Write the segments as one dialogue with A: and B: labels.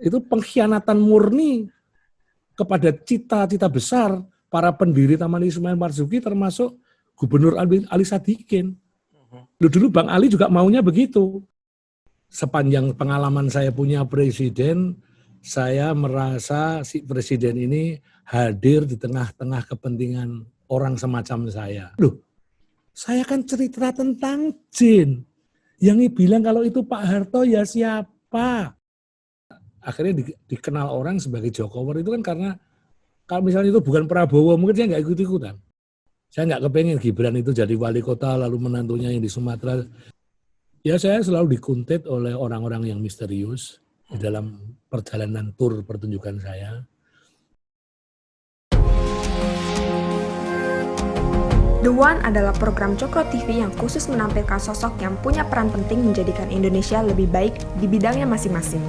A: Itu pengkhianatan murni kepada cita-cita besar para pendiri Taman Ismail Marzuki termasuk Gubernur Ali Sadikin. Dulu Bang Ali juga maunya begitu. Sepanjang pengalaman saya punya presiden, saya merasa si presiden ini hadir di tengah-tengah kepentingan orang semacam saya. Loh, saya kan cerita tentang jin. Yang bilang kalau itu Pak Harto ya siapa? Akhirnya dikenal orang sebagai Jokowi itu kan karena kalau misalnya itu bukan Prabowo, mungkin saya nggak ikut-ikutan. Saya nggak kepengen Gibran itu jadi wali kota lalu menantunya yang di Sumatera. Ya saya selalu dikuntit oleh orang-orang yang misterius di dalam perjalanan tur pertunjukan saya.
B: The One adalah program Cokro TV yang khusus menampilkan sosok yang punya peran penting menjadikan Indonesia lebih baik di bidangnya masing-masing.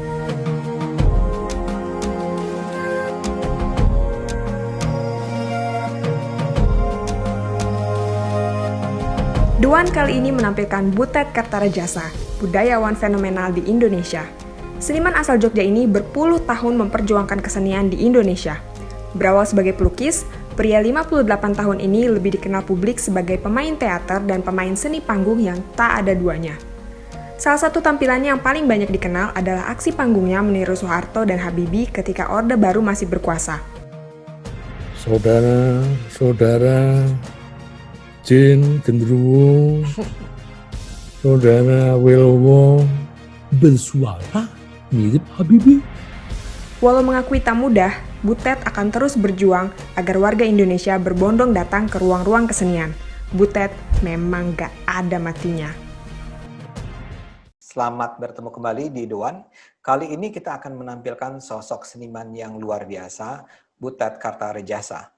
B: The One kali ini menampilkan Butet Kartarejasa, budayawan fenomenal di Indonesia. Seniman asal Jogja ini berpuluh tahun memperjuangkan kesenian di Indonesia. Berawal sebagai pelukis, pria 58 tahun ini lebih dikenal publik sebagai pemain teater dan pemain seni panggung yang tak ada duanya. Salah satu tampilannya yang paling banyak dikenal adalah aksi panggungnya meniru Soeharto dan Habibie ketika Orde Baru masih berkuasa.
A: Saudara, Jin Gendruwo, Saudara Wilwo bersuara mirip Habibie.
B: Walau mengakui tak mudah, Butet akan terus berjuang agar warga Indonesia berbondong datang ke ruang-ruang kesenian. Butet memang gak ada matinya.
C: Selamat bertemu kembali di The One. Kali ini kita akan menampilkan sosok seniman yang luar biasa, Butet Kartarejasa.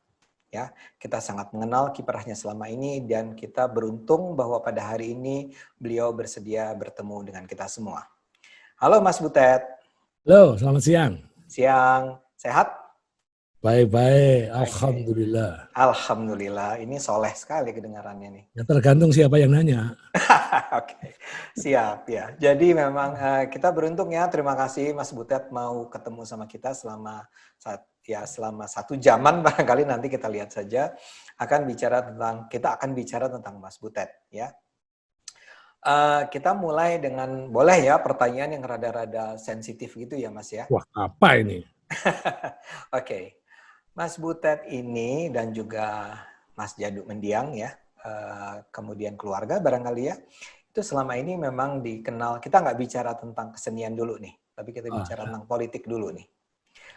C: Ya, kita sangat mengenal kiprahnya selama ini dan kita beruntung bahwa pada hari ini beliau bersedia bertemu dengan kita semua. Halo Mas Butet.
A: Halo, selamat siang.
C: Siang, sehat?
A: Baik-baik, alhamdulillah.
C: Alhamdulillah, ini soleh sekali kedengarannya nih.
A: Ya tergantung siapa yang nanya.
C: Oke, siap ya. Jadi memang kita beruntung ya. Terima kasih Mas Butet mau ketemu sama kita selama 1 jaman barangkali, nanti kita lihat saja. Kita akan bicara tentang Mas Butet ya. Kita mulai dengan boleh ya pertanyaan yang rada-rada sensitif gitu ya Mas ya.
A: Wah, apa ini?
C: Oke. Mas Butet ini dan juga Mas Jadu Mendiang ya, kemudian keluarga barangkali ya, itu selama ini memang dikenal, kita nggak bicara tentang kesenian dulu nih, tapi kita bicara tentang politik dulu nih.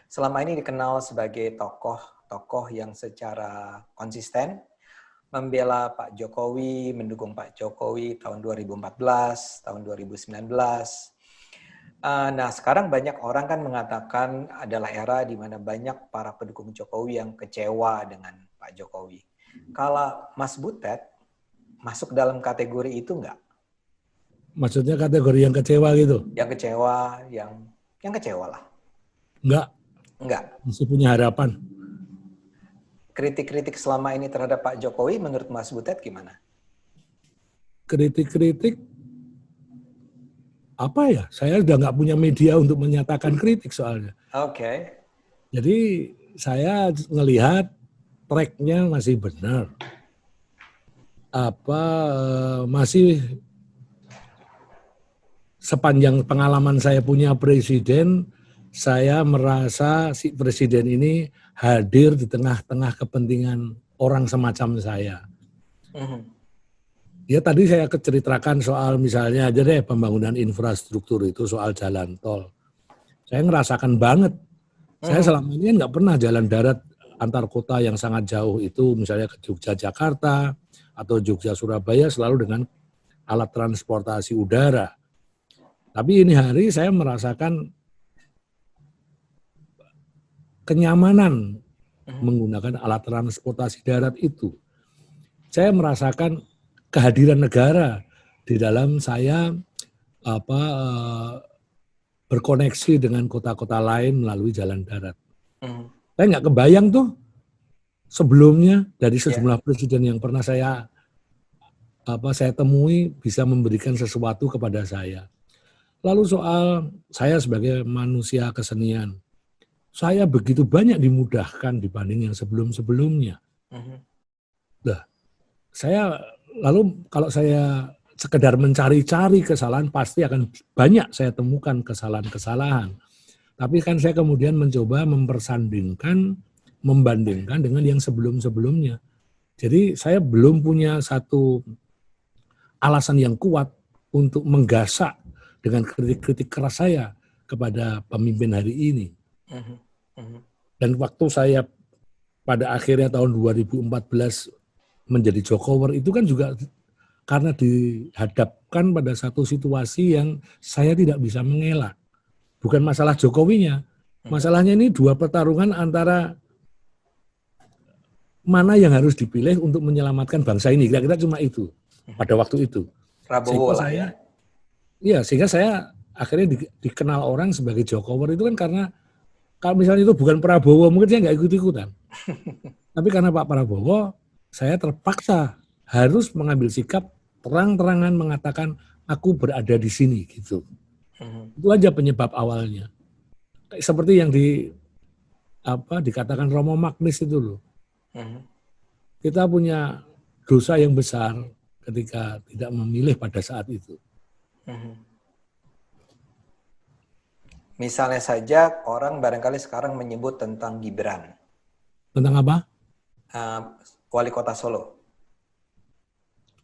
C: Selama ini dikenal sebagai tokoh yang secara konsisten membela Pak Jokowi, mendukung Pak Jokowi tahun 2014, tahun 2019. Nah, sekarang banyak orang kan mengatakan adalah era di mana banyak para pendukung Jokowi yang kecewa dengan Pak Jokowi. Kalau Mas Butet masuk dalam kategori itu enggak?
A: Maksudnya kategori yang kecewa gitu?
C: Yang kecewa, yang kecewa lah.
A: Enggak. Masih punya harapan.
C: Kritik-kritik selama ini terhadap Pak Jokowi menurut Mas Butet gimana?
A: Kritik-kritik apa ya? Saya udah nggak punya media untuk menyatakan kritik soalnya.
C: Oke.
A: Jadi saya ngelihat tracknya masih benar. Masih sepanjang pengalaman saya punya presiden, saya merasa si presiden ini hadir di tengah-tengah kepentingan orang semacam saya. Ya tadi saya ceritakan soal misalnya aja deh pembangunan infrastruktur itu soal jalan tol. Saya ngerasakan banget. Saya selama ini nggak pernah jalan darat antar kota yang sangat jauh itu, misalnya ke Jogja Jakarta atau Jogja Surabaya selalu dengan alat transportasi udara. Tapi ini hari saya merasakan kenyamanan menggunakan alat transportasi darat itu. Saya merasakan kehadiran negara di dalam saya berkoneksi dengan kota-kota lain melalui jalan darat. Saya nggak kebayang tuh sebelumnya dari sejumlah presiden yang pernah saya temui bisa memberikan sesuatu kepada saya. Lalu soal saya sebagai manusia kesenian, saya begitu banyak dimudahkan dibanding yang sebelum-sebelumnya. Nah, saya lalu kalau saya sekedar mencari-cari kesalahan, pasti akan banyak saya temukan kesalahan-kesalahan. Tapi kan saya kemudian mencoba membandingkan dengan yang sebelum-sebelumnya. Jadi saya belum punya satu alasan yang kuat untuk menggasak dengan kritik-kritik keras saya kepada pemimpin hari ini. Dan waktu saya pada akhirnya tahun 2014 menjadi Jokower itu kan juga karena dihadapkan pada satu situasi yang saya tidak bisa mengelak. Bukan masalah Jokowinya, masalahnya ini dua pertarungan antara mana yang harus dipilih untuk menyelamatkan bangsa ini. Kira-kira cuma itu pada waktu itu.
C: Prabowo lah ya.
A: Iya, sehingga saya akhirnya dikenal orang sebagai Jokower itu kan karena kalau misalnya itu bukan Prabowo, mungkin saya nggak ikut-ikutan. Tapi karena Pak Prabowo, saya terpaksa harus mengambil sikap terang-terangan mengatakan aku berada di sini gitu. Itu aja penyebab awalnya. Seperti yang dikatakan Romo Magnis itu loh. Kita punya dosa yang besar ketika tidak memilih pada saat itu.
C: Misalnya saja orang barangkali sekarang menyebut tentang Gibran.
A: Tentang apa?
C: Wali kota Solo.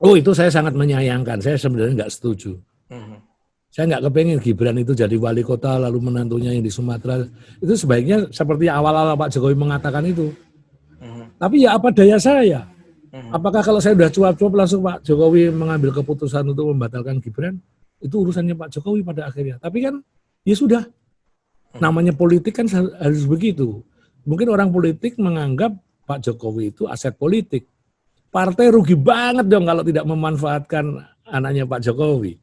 A: Oh, itu saya sangat menyayangkan. Saya sebenarnya nggak setuju. Saya nggak kepengen Gibran itu jadi wali kota lalu menantunya yang di Sumatera. Itu sebaiknya seperti awal-awal Pak Jokowi mengatakan itu. Tapi ya apa daya saya? Apakah kalau saya sudah cuap-cuap langsung Pak Jokowi mengambil keputusan untuk membatalkan Gibran? Itu urusannya Pak Jokowi pada akhirnya. Tapi kan ya sudah. Namanya politik kan harus begitu. Mungkin orang politik menganggap Pak Jokowi itu aset politik. Partai rugi banget dong kalau tidak memanfaatkan anaknya Pak Jokowi.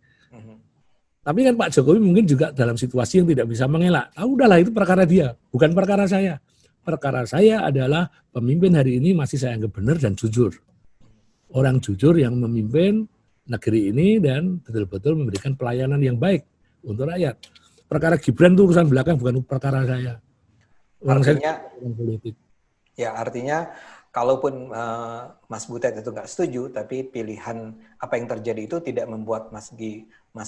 A: Tapi kan Pak Jokowi mungkin juga dalam situasi yang tidak bisa mengelak. Udahlah itu perkara dia, bukan perkara saya. Perkara saya adalah pemimpin hari ini masih saya anggap benar dan jujur. Orang jujur yang memimpin negeri ini dan betul-betul memberikan pelayanan yang baik untuk rakyat. Perkara Gibran itu urusan belakang, bukan perkara saya.
C: Artinya, politik. Ya, artinya kalaupun Mas Butet itu nggak setuju, tapi pilihan apa yang terjadi itu tidak membuat Mas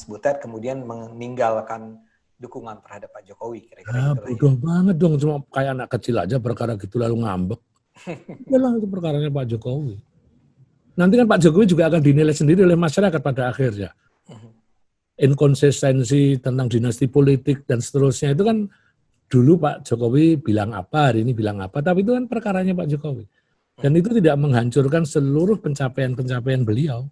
C: Butet kemudian meninggalkan dukungan terhadap Pak Jokowi. Kira-kira gitu
A: bodoh banget dong, cuma kayak anak kecil aja perkara gitu lalu ngambek. Yalah itu perkaranya Pak Jokowi. Nanti kan Pak Jokowi juga akan dinilai sendiri oleh masyarakat pada akhirnya. Inkonsistensi tentang dinasti politik dan seterusnya itu kan dulu Pak Jokowi bilang apa, hari ini bilang apa, tapi itu kan perkaranya Pak Jokowi. Dan itu tidak menghancurkan seluruh pencapaian-pencapaian beliau.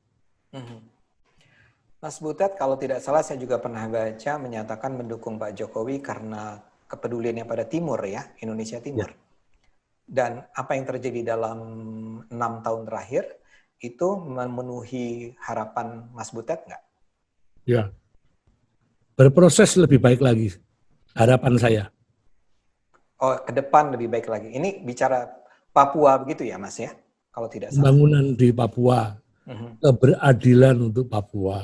C: Mas Butet, kalau tidak salah saya juga pernah baca menyatakan mendukung Pak Jokowi karena kepeduliannya pada Timur ya, Indonesia Timur. Ya. Dan apa yang terjadi dalam 6 tahun terakhir itu memenuhi harapan Mas Butet nggak?
A: Ya, berproses lebih baik lagi, harapan saya.
C: Oh, ke depan lebih baik lagi. Ini bicara Papua begitu ya, Mas ya? Kalau tidak salah.
A: Pembangunan di Papua, keberadilan untuk Papua.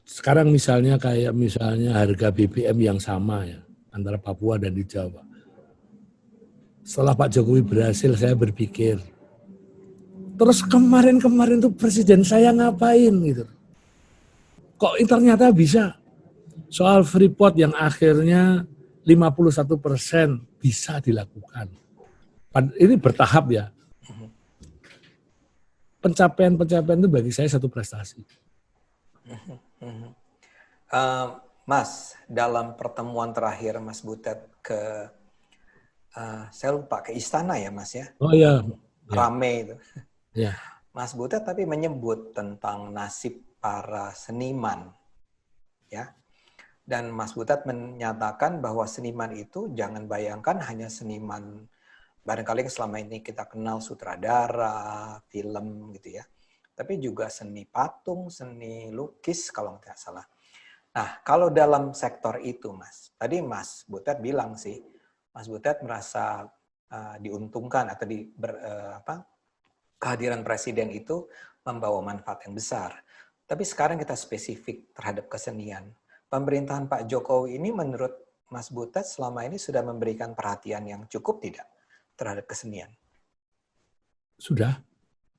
A: Sekarang misalnya harga BBM yang sama ya antara Papua dan di Jawa. Setelah Pak Jokowi berhasil, saya berpikir, terus kemarin tuh presiden saya ngapain gitu? Kok ternyata bisa soal Freeport yang akhirnya 51% bisa dilakukan. Ini bertahap ya. Pencapaian itu bagi saya satu prestasi.
C: Mas, dalam pertemuan terakhir Mas Butet saya lupa ke istana ya Mas ya?
A: Oh iya.
C: Rame itu.
A: Ya.
C: Mas Butet tapi menyebut tentang nasib para seniman, ya. Dan Mas Butet menyatakan bahwa seniman itu jangan bayangkan hanya seniman barangkali yang selama ini kita kenal sutradara, film gitu ya. Tapi juga seni patung, seni lukis kalau tidak salah. Nah, kalau dalam sektor itu Mas, tadi Mas Butet bilang sih, Mas Butet merasa diuntungkan atau kehadiran presiden itu membawa manfaat yang besar. Tapi sekarang kita spesifik terhadap kesenian. Pemerintahan Pak Jokowi ini menurut Mas Butet selama ini sudah memberikan perhatian yang cukup tidak terhadap kesenian?
A: Sudah.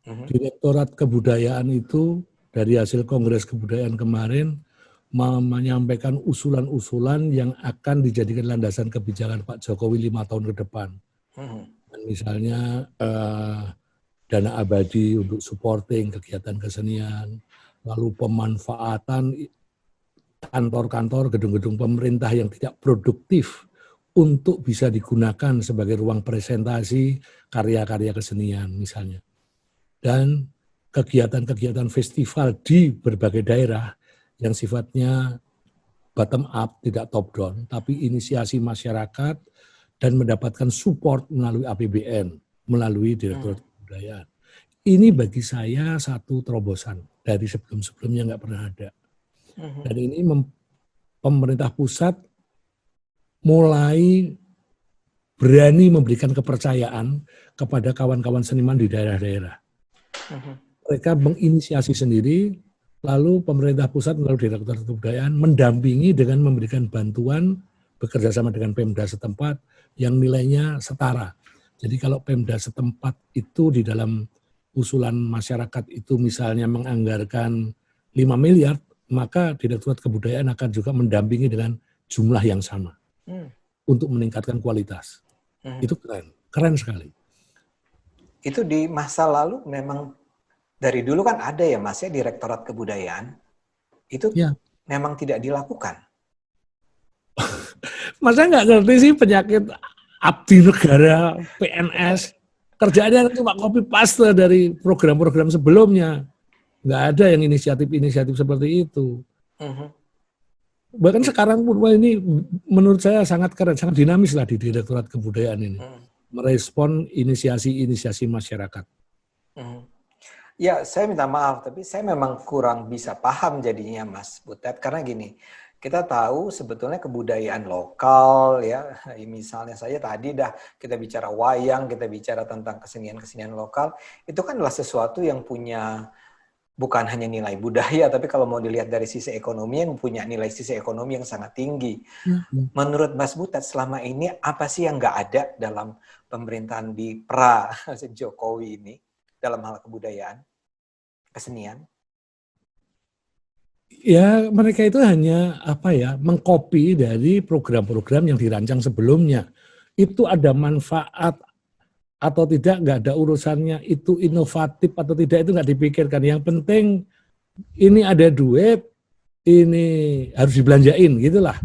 A: Direktorat Kebudayaan itu dari hasil Kongres Kebudayaan kemarin menyampaikan usulan-usulan yang akan dijadikan landasan kebijakan Pak Jokowi 5 tahun ke depan. Misalnya dana abadi untuk supporting kegiatan kesenian, lalu pemanfaatan kantor-kantor, gedung-gedung pemerintah yang tidak produktif untuk bisa digunakan sebagai ruang presentasi karya-karya kesenian misalnya. Dan kegiatan-kegiatan festival di berbagai daerah yang sifatnya bottom up, tidak top down, tapi inisiasi masyarakat dan mendapatkan support melalui APBN, melalui Direktorat Kebudayaan. Ini bagi saya satu terobosan dari sebelum-sebelumnya nggak pernah ada. Dan ini pemerintah pusat mulai berani memberikan kepercayaan kepada kawan-kawan seniman di daerah-daerah. Mereka menginisiasi sendiri, lalu pemerintah pusat melalui Direktorat Kebudayaan mendampingi dengan memberikan bantuan bekerja sama dengan Pemda setempat yang nilainya setara. Jadi kalau Pemda setempat itu di dalam usulan masyarakat itu misalnya menganggarkan 5 miliar, maka Direktorat Kebudayaan akan juga mendampingi dengan jumlah yang sama untuk meningkatkan kualitas. Itu keren sekali.
C: Itu di masa lalu memang dari dulu kan ada ya Mas ya Direktorat Kebudayaan, itu ya memang tidak dilakukan.
A: Masa nggak ngerti sih penyakit abdi negara, PNS, kerjaannya cuma copy paste dari program-program sebelumnya. Nggak ada yang inisiatif-inisiatif seperti itu. Bahkan sekarang pun ini menurut saya sangat keren, sangat dinamis lah di Direktorat Kebudayaan ini. Merespon inisiasi-inisiasi masyarakat.
C: Ya, saya minta maaf, tapi saya memang kurang bisa paham jadinya Mas Butet. Karena gini, kita tahu sebetulnya kebudayaan lokal, ya misalnya saya tadi kita bicara wayang, kita bicara tentang kesenian-kesenian lokal, itu kan adalah sesuatu yang punya bukan hanya nilai budaya, tapi kalau mau dilihat dari sisi ekonomi yang punya nilai sisi ekonomi yang sangat tinggi. Menurut Mas Butet, selama ini apa sih yang nggak ada dalam pemerintahan di pra Jokowi ini dalam hal kebudayaan, kesenian?
A: Ya, mereka itu hanya mengcopy dari program-program yang dirancang sebelumnya. Itu ada manfaat atau tidak, nggak ada urusannya. Itu inovatif atau tidak, itu nggak dipikirkan. Yang penting ini ada duit, ini harus dibelanjain, gitulah.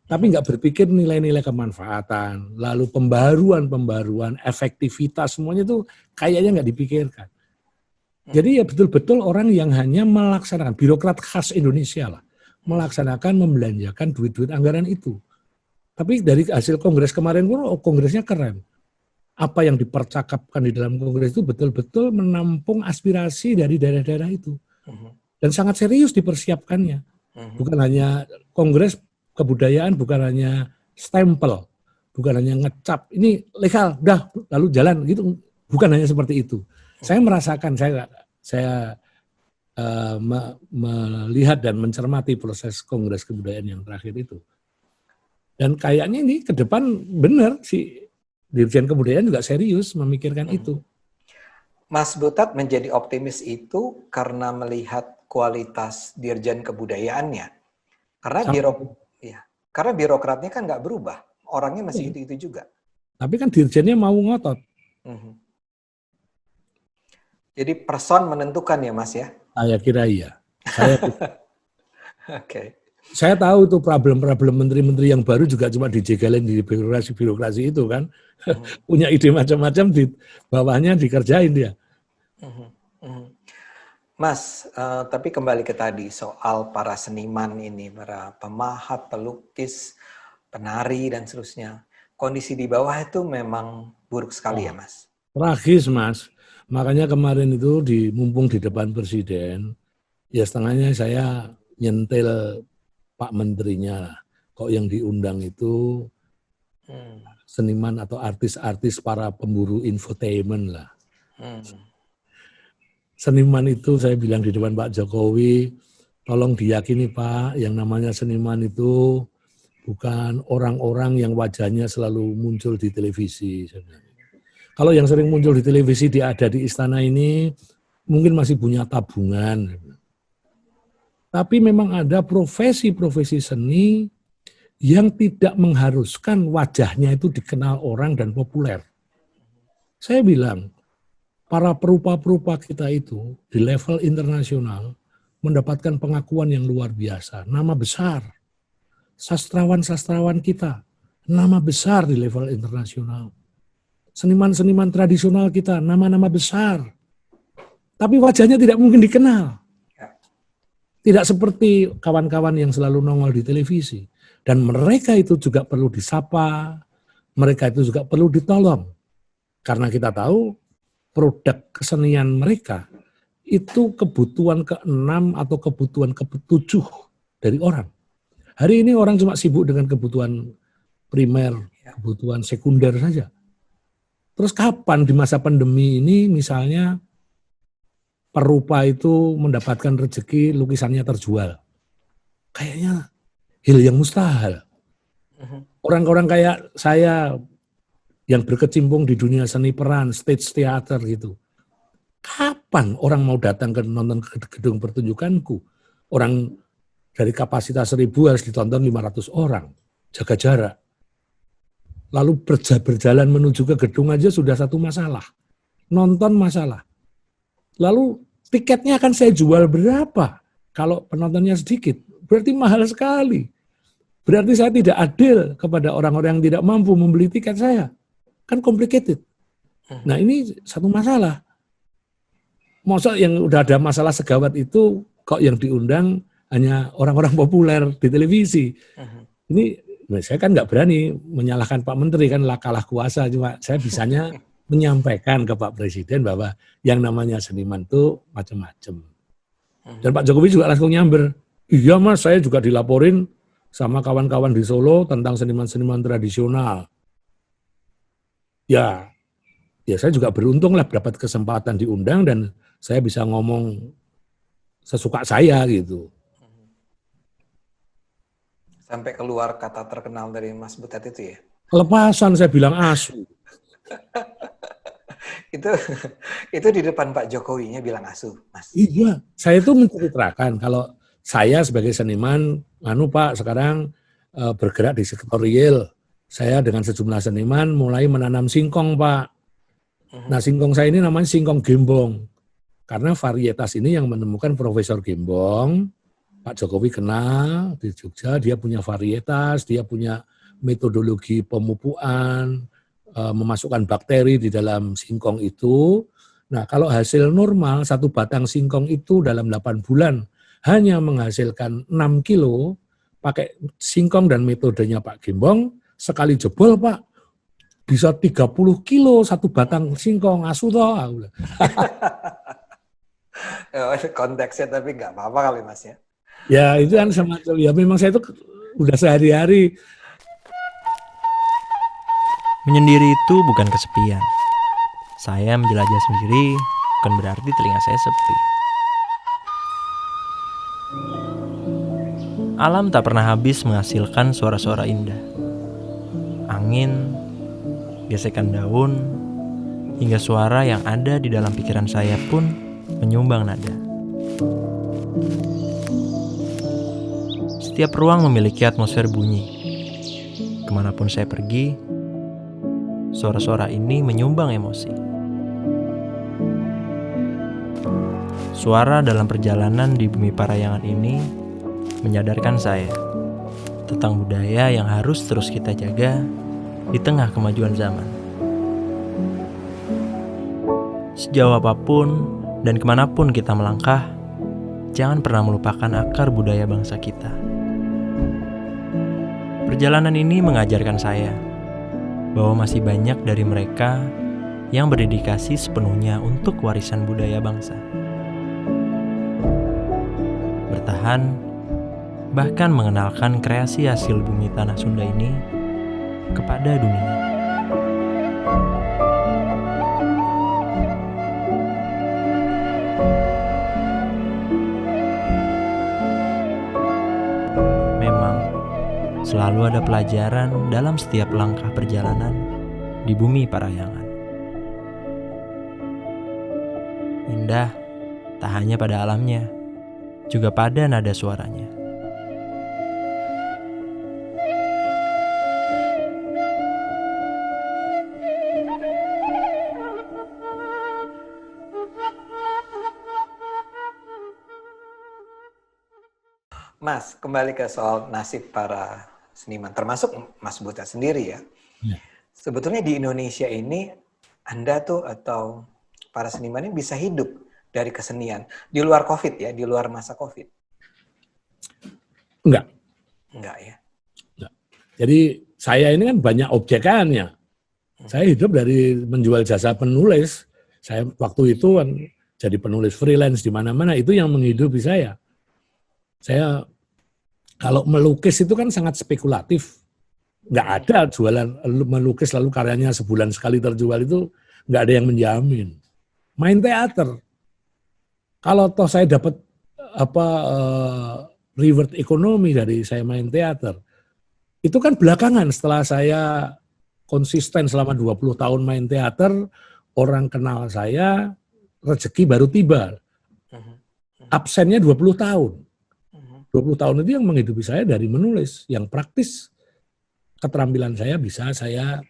A: Tapi nggak berpikir nilai-nilai kemanfaatan, lalu pembaruan, efektivitas, semuanya itu kayaknya nggak dipikirkan. Jadi ya betul-betul orang yang hanya melaksanakan, birokrat khas Indonesia lah, melaksanakan, membelanjakan duit-duit anggaran itu. Tapi dari hasil kongres kemarin pun, kongresnya keren. Apa yang dipercakapkan di dalam kongres itu betul-betul menampung aspirasi dari daerah-daerah itu. Dan sangat serius dipersiapkannya. Bukan hanya kongres kebudayaan, bukan hanya stempel, bukan hanya ngecap, ini legal, udah lalu jalan gitu. Bukan hanya seperti itu. Saya merasakan, saya melihat dan mencermati proses Kongres Kebudayaan yang terakhir itu. Dan kayaknya ini ke depan benar si Dirjen Kebudayaan juga serius memikirkan itu.
C: Mas Butet menjadi optimis itu karena melihat kualitas Dirjen Kebudayaannya. Karena birokratnya kan nggak berubah, orangnya masih itu-itu juga. Tapi
A: kan dirjennya mau ngotot.
C: Jadi person menentukan ya Mas ya?
A: Saya kira iya. Saya tahu tuh problem-problem menteri-menteri yang baru juga cuma dijegalin di birokrasi itu kan. Punya ide macam-macam, di bawahnya dikerjain dia.
C: Mas, tapi kembali ke tadi soal para seniman ini, para pemahat, pelukis, penari dan seterusnya. Kondisi di bawah itu memang buruk sekali ya Mas?
A: Tragis Mas. Makanya kemarin itu mumpung di depan Presiden, ya setengahnya saya nyentil Pak Menterinya. Kok yang diundang itu seniman atau artis-artis para pemburu infotainment lah. Seniman itu saya bilang di depan Pak Jokowi, Tolong diyakini Pak, yang namanya seniman itu bukan orang-orang yang wajahnya selalu muncul di televisi. Kalau yang sering muncul di televisi, dia ada di istana ini, mungkin masih punya tabungan. Tapi memang ada profesi-profesi seni yang tidak mengharuskan wajahnya itu dikenal orang dan populer. Saya bilang, para perupa-perupa kita itu di level internasional mendapatkan pengakuan yang luar biasa, nama besar. Sastrawan-sastrawan kita, nama besar di level internasional. Seniman-seniman tradisional kita, nama-nama besar. Tapi wajahnya tidak mungkin dikenal. Tidak seperti kawan-kawan yang selalu nongol di televisi. Dan mereka itu juga perlu disapa, mereka itu juga perlu ditolong. Karena kita tahu produk kesenian mereka itu kebutuhan ke-6 atau kebutuhan ke-7 dari orang. Hari ini orang cuma sibuk dengan kebutuhan primer, kebutuhan sekunder saja. Terus kapan di masa pandemi ini misalnya perupa itu mendapatkan rezeki lukisannya terjual? Kayaknya hal yang mustahil. Orang-orang kayak saya yang berkecimpung di dunia seni peran, stage theater gitu. Kapan orang mau datang ke nonton ke gedung pertunjukanku? Orang dari kapasitas 1.000 harus ditonton 500 orang, jaga jarak. Lalu berjalan menuju ke gedung aja sudah satu masalah. Nonton masalah. Lalu tiketnya akan saya jual berapa? Kalau penontonnya sedikit, berarti mahal sekali. Berarti saya tidak adil kepada orang-orang yang tidak mampu membeli tiket saya. Kan complicated. Nah ini satu masalah. Masa yang udah ada masalah segawat itu, kok yang diundang hanya orang-orang populer di televisi. Ini saya kan nggak berani menyalahkan Pak Menteri, kan kalah kuasa, cuma saya bisanya menyampaikan ke Pak Presiden bahwa yang namanya seniman itu macam-macam. Dan Pak Jokowi juga langsung nyamber, iya Mas, saya juga dilaporin sama kawan-kawan di Solo tentang seniman-seniman tradisional. Ya saya juga beruntung lah dapat kesempatan diundang dan saya bisa ngomong sesuka saya gitu.
C: Sampai keluar kata terkenal dari Mas Butet itu ya?
A: Kelepasan saya bilang asu.
C: itu di depan Pak Jokowinya bilang asu, Mas.
A: Iya, saya itu menceritakan kalau saya sebagai seniman, Pak sekarang bergerak di sektor real. Saya dengan sejumlah seniman mulai menanam singkong, Pak. Nah, singkong saya ini namanya singkong gembong. Karena varietas ini yang menemukan Profesor Gembong, Pak Jokowi kenal di Jogja, dia punya varietas, dia punya metodologi pemupukan, memasukkan bakteri di dalam singkong itu. Nah, kalau hasil normal, satu batang singkong itu dalam 8 bulan hanya menghasilkan 6 kilo, pakai singkong dan metodenya Pak Gembong, sekali jebol Pak, bisa 30 kilo satu batang singkong, asu toh.
C: Konteksnya tapi nggak apa-apa kali Mas ya.
A: Ya itu kan semacam, ya memang saya itu udah sehari-hari.
D: Menyendiri itu bukan kesepian. Saya menjelajah sendiri bukan berarti telinga saya sepi. Alam tak pernah habis menghasilkan suara-suara indah. Angin, gesekan daun, hingga suara yang ada di dalam pikiran saya pun menyumbang nada. Setiap ruang memiliki atmosfer bunyi. Kemanapun saya pergi, suara-suara ini menyumbang emosi. Suara dalam perjalanan di bumi parayangan ini menyadarkan saya tentang budaya yang harus terus kita jaga di tengah kemajuan zaman. Sejauh apapun dan kemanapun kita melangkah, jangan pernah melupakan akar budaya bangsa kita. Perjalanan ini mengajarkan saya bahwa masih banyak dari mereka yang berdedikasi sepenuhnya untuk warisan budaya bangsa. Bertahan, bahkan mengenalkan kreasi hasil bumi tanah Sunda ini kepada dunia. selalu ada pelajaran dalam setiap langkah perjalanan di bumi parayangan. Indah tak hanya pada alamnya, juga pada nada suaranya.
C: Mas, kembali ke soal nasib para seniman, termasuk Mas Butet sendiri ya.
A: Ya.
C: Sebetulnya di Indonesia ini, Anda tuh atau para seniman ini bisa hidup dari kesenian. Di luar COVID ya, di luar masa COVID.
A: Enggak.
C: Enggak ya.
A: Enggak. Jadi saya ini kan banyak objekannya. Saya hidup dari menjual jasa penulis. Saya waktu itu kan jadi penulis freelance di mana-mana, itu yang menghidupi saya. Saya kalau melukis itu kan sangat spekulatif. Nggak ada jualan melukis lalu karyanya sebulan sekali terjual, itu nggak ada yang menjamin. Main teater. Kalau toh saya dapat reward ekonomi dari saya main teater, itu kan belakangan setelah saya konsisten selama 20 tahun main teater, orang kenal saya, rezeki baru tiba. Absennya 20 tahun. 20 tahun itu yang menghidupi saya dari menulis, yang praktis. Keterampilan saya bisa saya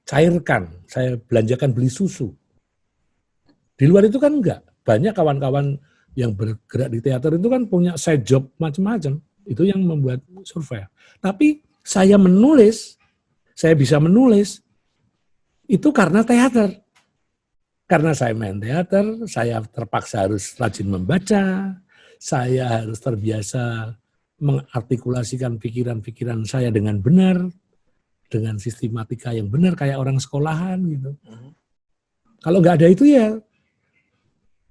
A: cairkan, saya belanjakan beli susu. Di luar itu kan enggak. Banyak kawan-kawan yang bergerak di teater itu kan punya side job macam-macam. Itu yang membuat survei. Tapi saya menulis, saya bisa menulis, itu karena teater. Karena saya main teater, saya terpaksa harus rajin membaca, saya harus terbiasa mengartikulasikan pikiran-pikiran saya dengan benar, dengan sistematika yang benar, kayak orang sekolahan gitu. Kalau nggak ada itu ya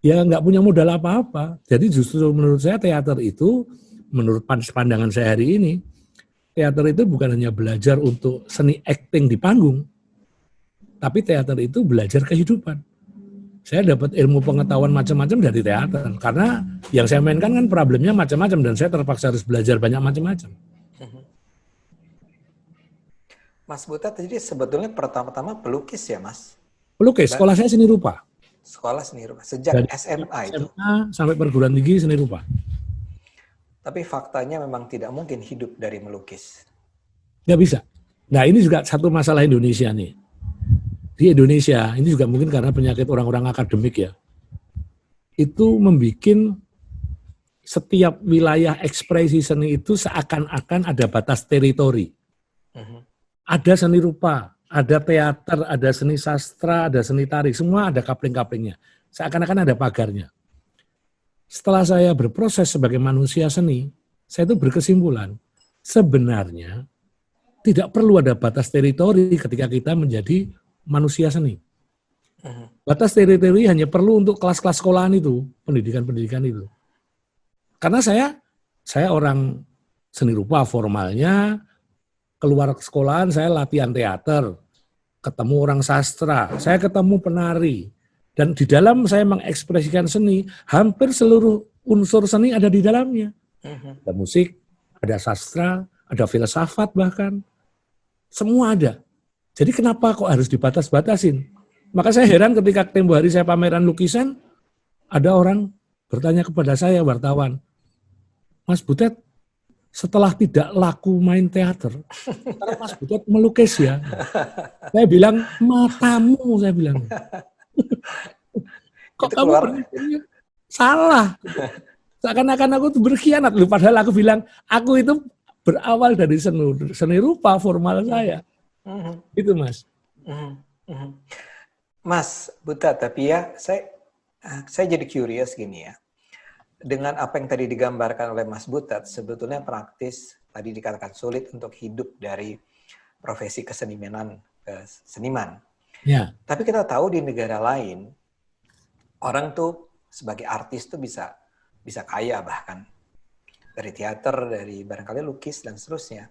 A: nggak punya modal apa-apa. Jadi justru menurut saya teater itu, menurut pandangan saya hari ini, teater itu bukan hanya belajar untuk seni acting di panggung, tapi teater itu belajar kehidupan. Saya dapat ilmu pengetahuan macam-macam dari teater. Karena yang saya mainkan kan problemnya macam-macam dan saya terpaksa harus belajar banyak macam-macam.
C: Mas Butet jadi sebetulnya pertama-tama pelukis ya Mas?
A: Pelukis, sekolah saya seni rupa.
C: Sekolah seni rupa, sejak
A: Dari
C: SMA itu?
A: SMA sampai perguruan tinggi seni rupa.
C: Tapi faktanya memang tidak mungkin hidup dari melukis.
A: Nggak bisa. Nah ini juga satu masalah Indonesia nih. Di Indonesia, ini juga mungkin karena penyakit orang-orang akademik ya, itu membuat setiap wilayah ekspresi seni itu seakan-akan ada batas teritori. Ada seni rupa, ada teater, ada seni sastra, ada seni tari, semua ada kapling-kaplingnya. Seakan-akan ada pagarnya. Setelah saya berproses sebagai manusia seni, saya itu berkesimpulan, sebenarnya tidak perlu ada batas teritori ketika kita menjadi manusia seni. Batas teritori hanya perlu untuk kelas-kelas sekolahan itu, pendidikan-pendidikan itu. Karena saya orang seni rupa formalnya, keluar sekolahan saya latihan teater, ketemu orang sastra, saya ketemu penari. Dan di dalam saya mengekspresikan seni, hampir seluruh unsur seni ada di dalamnya. Ada musik, ada sastra, ada filsafat bahkan. Semua ada. Jadi kenapa kok harus dibatas-batasin? Maka saya heran ketika tempo hari saya pameran lukisan, ada orang bertanya kepada saya, wartawan, Mas Butet, setelah tidak laku main teater, sekarang Mas Butet melukis ya? Saya bilang, matamu, saya bilang. Kok kamu berpikirnya salah? Seakan-akan aku tuh berkhianat. Padahal aku bilang, aku itu berawal dari seni rupa formal saya. Itu Mas.
C: Mas Butet, tapi ya saya jadi curious gini ya. Dengan apa yang tadi digambarkan oleh Mas Butet, sebetulnya praktis tadi dikatakan sulit untuk hidup dari profesi kesenimanan seniman.
A: Ya.
C: Tapi kita tahu di negara lain orang tuh sebagai artis tuh bisa kaya bahkan dari teater, dari barangkali lukis dan seterusnya.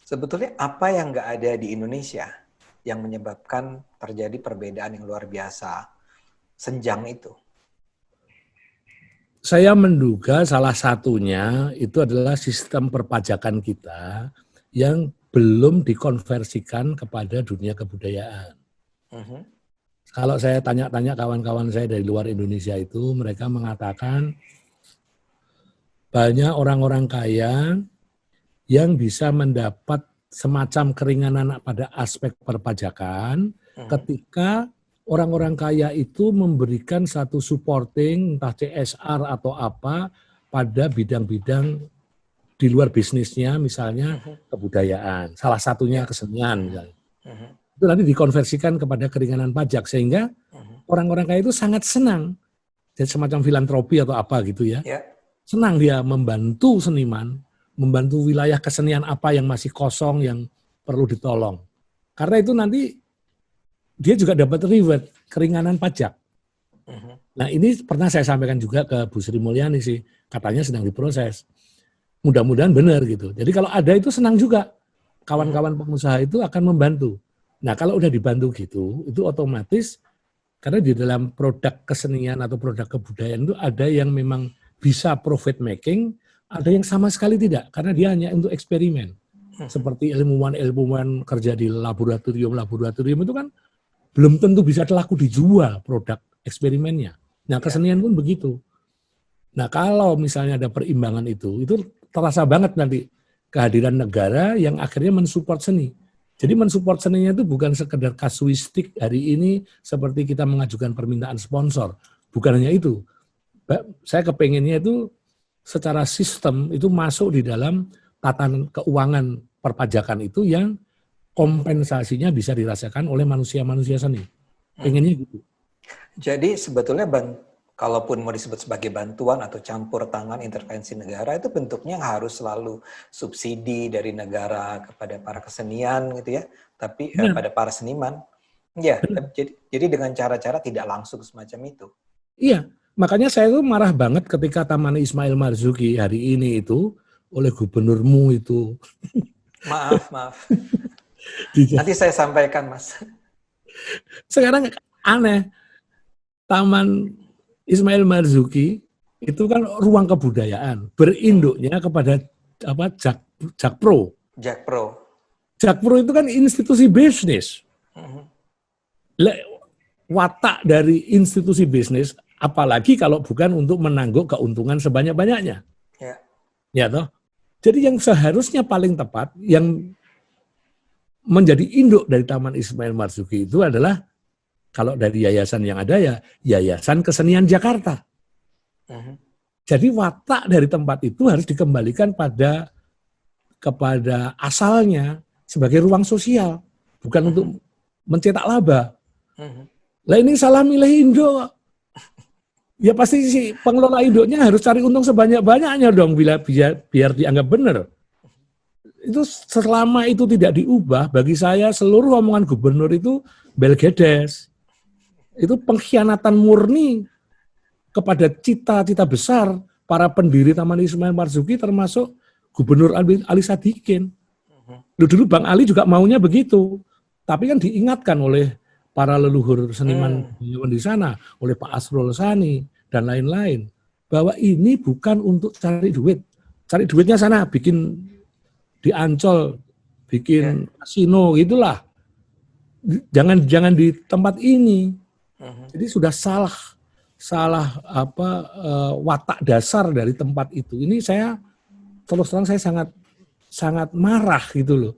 C: Sebetulnya apa yang nggak ada di Indonesia yang menyebabkan terjadi perbedaan yang luar biasa senjang itu?
A: Saya menduga salah satunya itu adalah sistem perpajakan kita yang belum dikonversikan kepada dunia kebudayaan. Kalau saya tanya-tanya kawan-kawan saya dari luar Indonesia itu, mereka mengatakan banyak orang-orang kaya yang bisa mendapat semacam keringanan pada aspek perpajakan ketika orang-orang kaya itu memberikan satu supporting, entah CSR atau apa, pada bidang-bidang di luar bisnisnya, misalnya kebudayaan, salah satunya kesenian misalnya. Itu nanti dikonversikan kepada keringanan pajak, sehingga orang-orang kaya itu sangat senang, jadi semacam filantropi atau apa gitu ya. Senang dia membantu seniman, membantu wilayah kesenian apa yang masih kosong, yang perlu ditolong. Karena itu nanti dia juga dapat reward, keringanan pajak. Nah ini pernah saya sampaikan juga ke Bu Sri Mulyani sih, katanya sedang diproses. Mudah-mudahan benar gitu. Jadi kalau ada itu senang juga, kawan-kawan pengusaha itu akan membantu. Nah kalau udah dibantu gitu, itu otomatis, karena di dalam produk kesenian atau produk kebudayaan itu ada yang memang bisa profit making, ada yang sama sekali tidak, karena dia hanya untuk eksperimen. Seperti ilmuwan-ilmuwan kerja di laboratorium itu kan belum tentu bisa laku dijual produk eksperimennya. Nah kesenian pun begitu. Nah kalau misalnya ada perimbangan itu terasa banget nanti kehadiran negara yang akhirnya mensupport seni. Jadi mensupport seninya itu bukan sekedar kasuistik hari ini seperti kita mengajukan permintaan sponsor. Bukan hanya itu. Saya kepengennya itu secara sistem itu masuk di dalam tatanan keuangan perpajakan itu yang kompensasinya bisa dirasakan oleh manusia-manusia seni. Pengennya gitu.
C: Jadi sebetulnya kalaupun mau disebut sebagai bantuan atau campur tangan intervensi negara, itu bentuknya harus selalu subsidi dari negara kepada para kesenian gitu ya, tapi pada para seniman. Ya, jadi dengan cara-cara tidak langsung semacam itu.
A: Iya, makanya saya tuh marah banget ketika Taman Ismail Marzuki hari ini itu oleh gubernurmu itu.
C: Maaf. Nanti saya sampaikan, Mas.
A: Sekarang aneh, Taman Ismail Marzuki itu kan ruang kebudayaan, berinduknya kepada Jakpro. Jakpro itu kan institusi bisnis. Watak dari institusi bisnis, apalagi kalau bukan untuk menangguk keuntungan sebanyak-banyaknya. Ya toh. Jadi yang seharusnya paling tepat, yang menjadi induk dari Taman Ismail Marzuki itu adalah, kalau dari yayasan yang ada ya Yayasan Kesenian Jakarta. Jadi watak dari tempat itu harus dikembalikan kepada asalnya sebagai ruang sosial, bukan untuk mencetak laba. Lah ini salah milih Indo. Ya pasti si pengelola induknya harus cari untung sebanyak-banyaknya dong biar dianggap benar. Itu selama itu tidak diubah, bagi saya seluruh omongan gubernur itu belgedes. Itu pengkhianatan murni kepada cita-cita besar para pendiri Taman Ismail Marzuki, termasuk Gubernur Ali Sadikin. Dulu Bang Ali juga maunya begitu, tapi kan diingatkan oleh para leluhur seniman di sana, oleh Pak Asrul Sani dan lain-lain, bahwa ini bukan untuk cari duit. Cari duitnya sana, bikin di Ancol, bikin kasino gitulah. Jangan di tempat ini. Jadi sudah salah watak dasar dari tempat itu. Ini saya terus terang saya sangat marah gitu loh.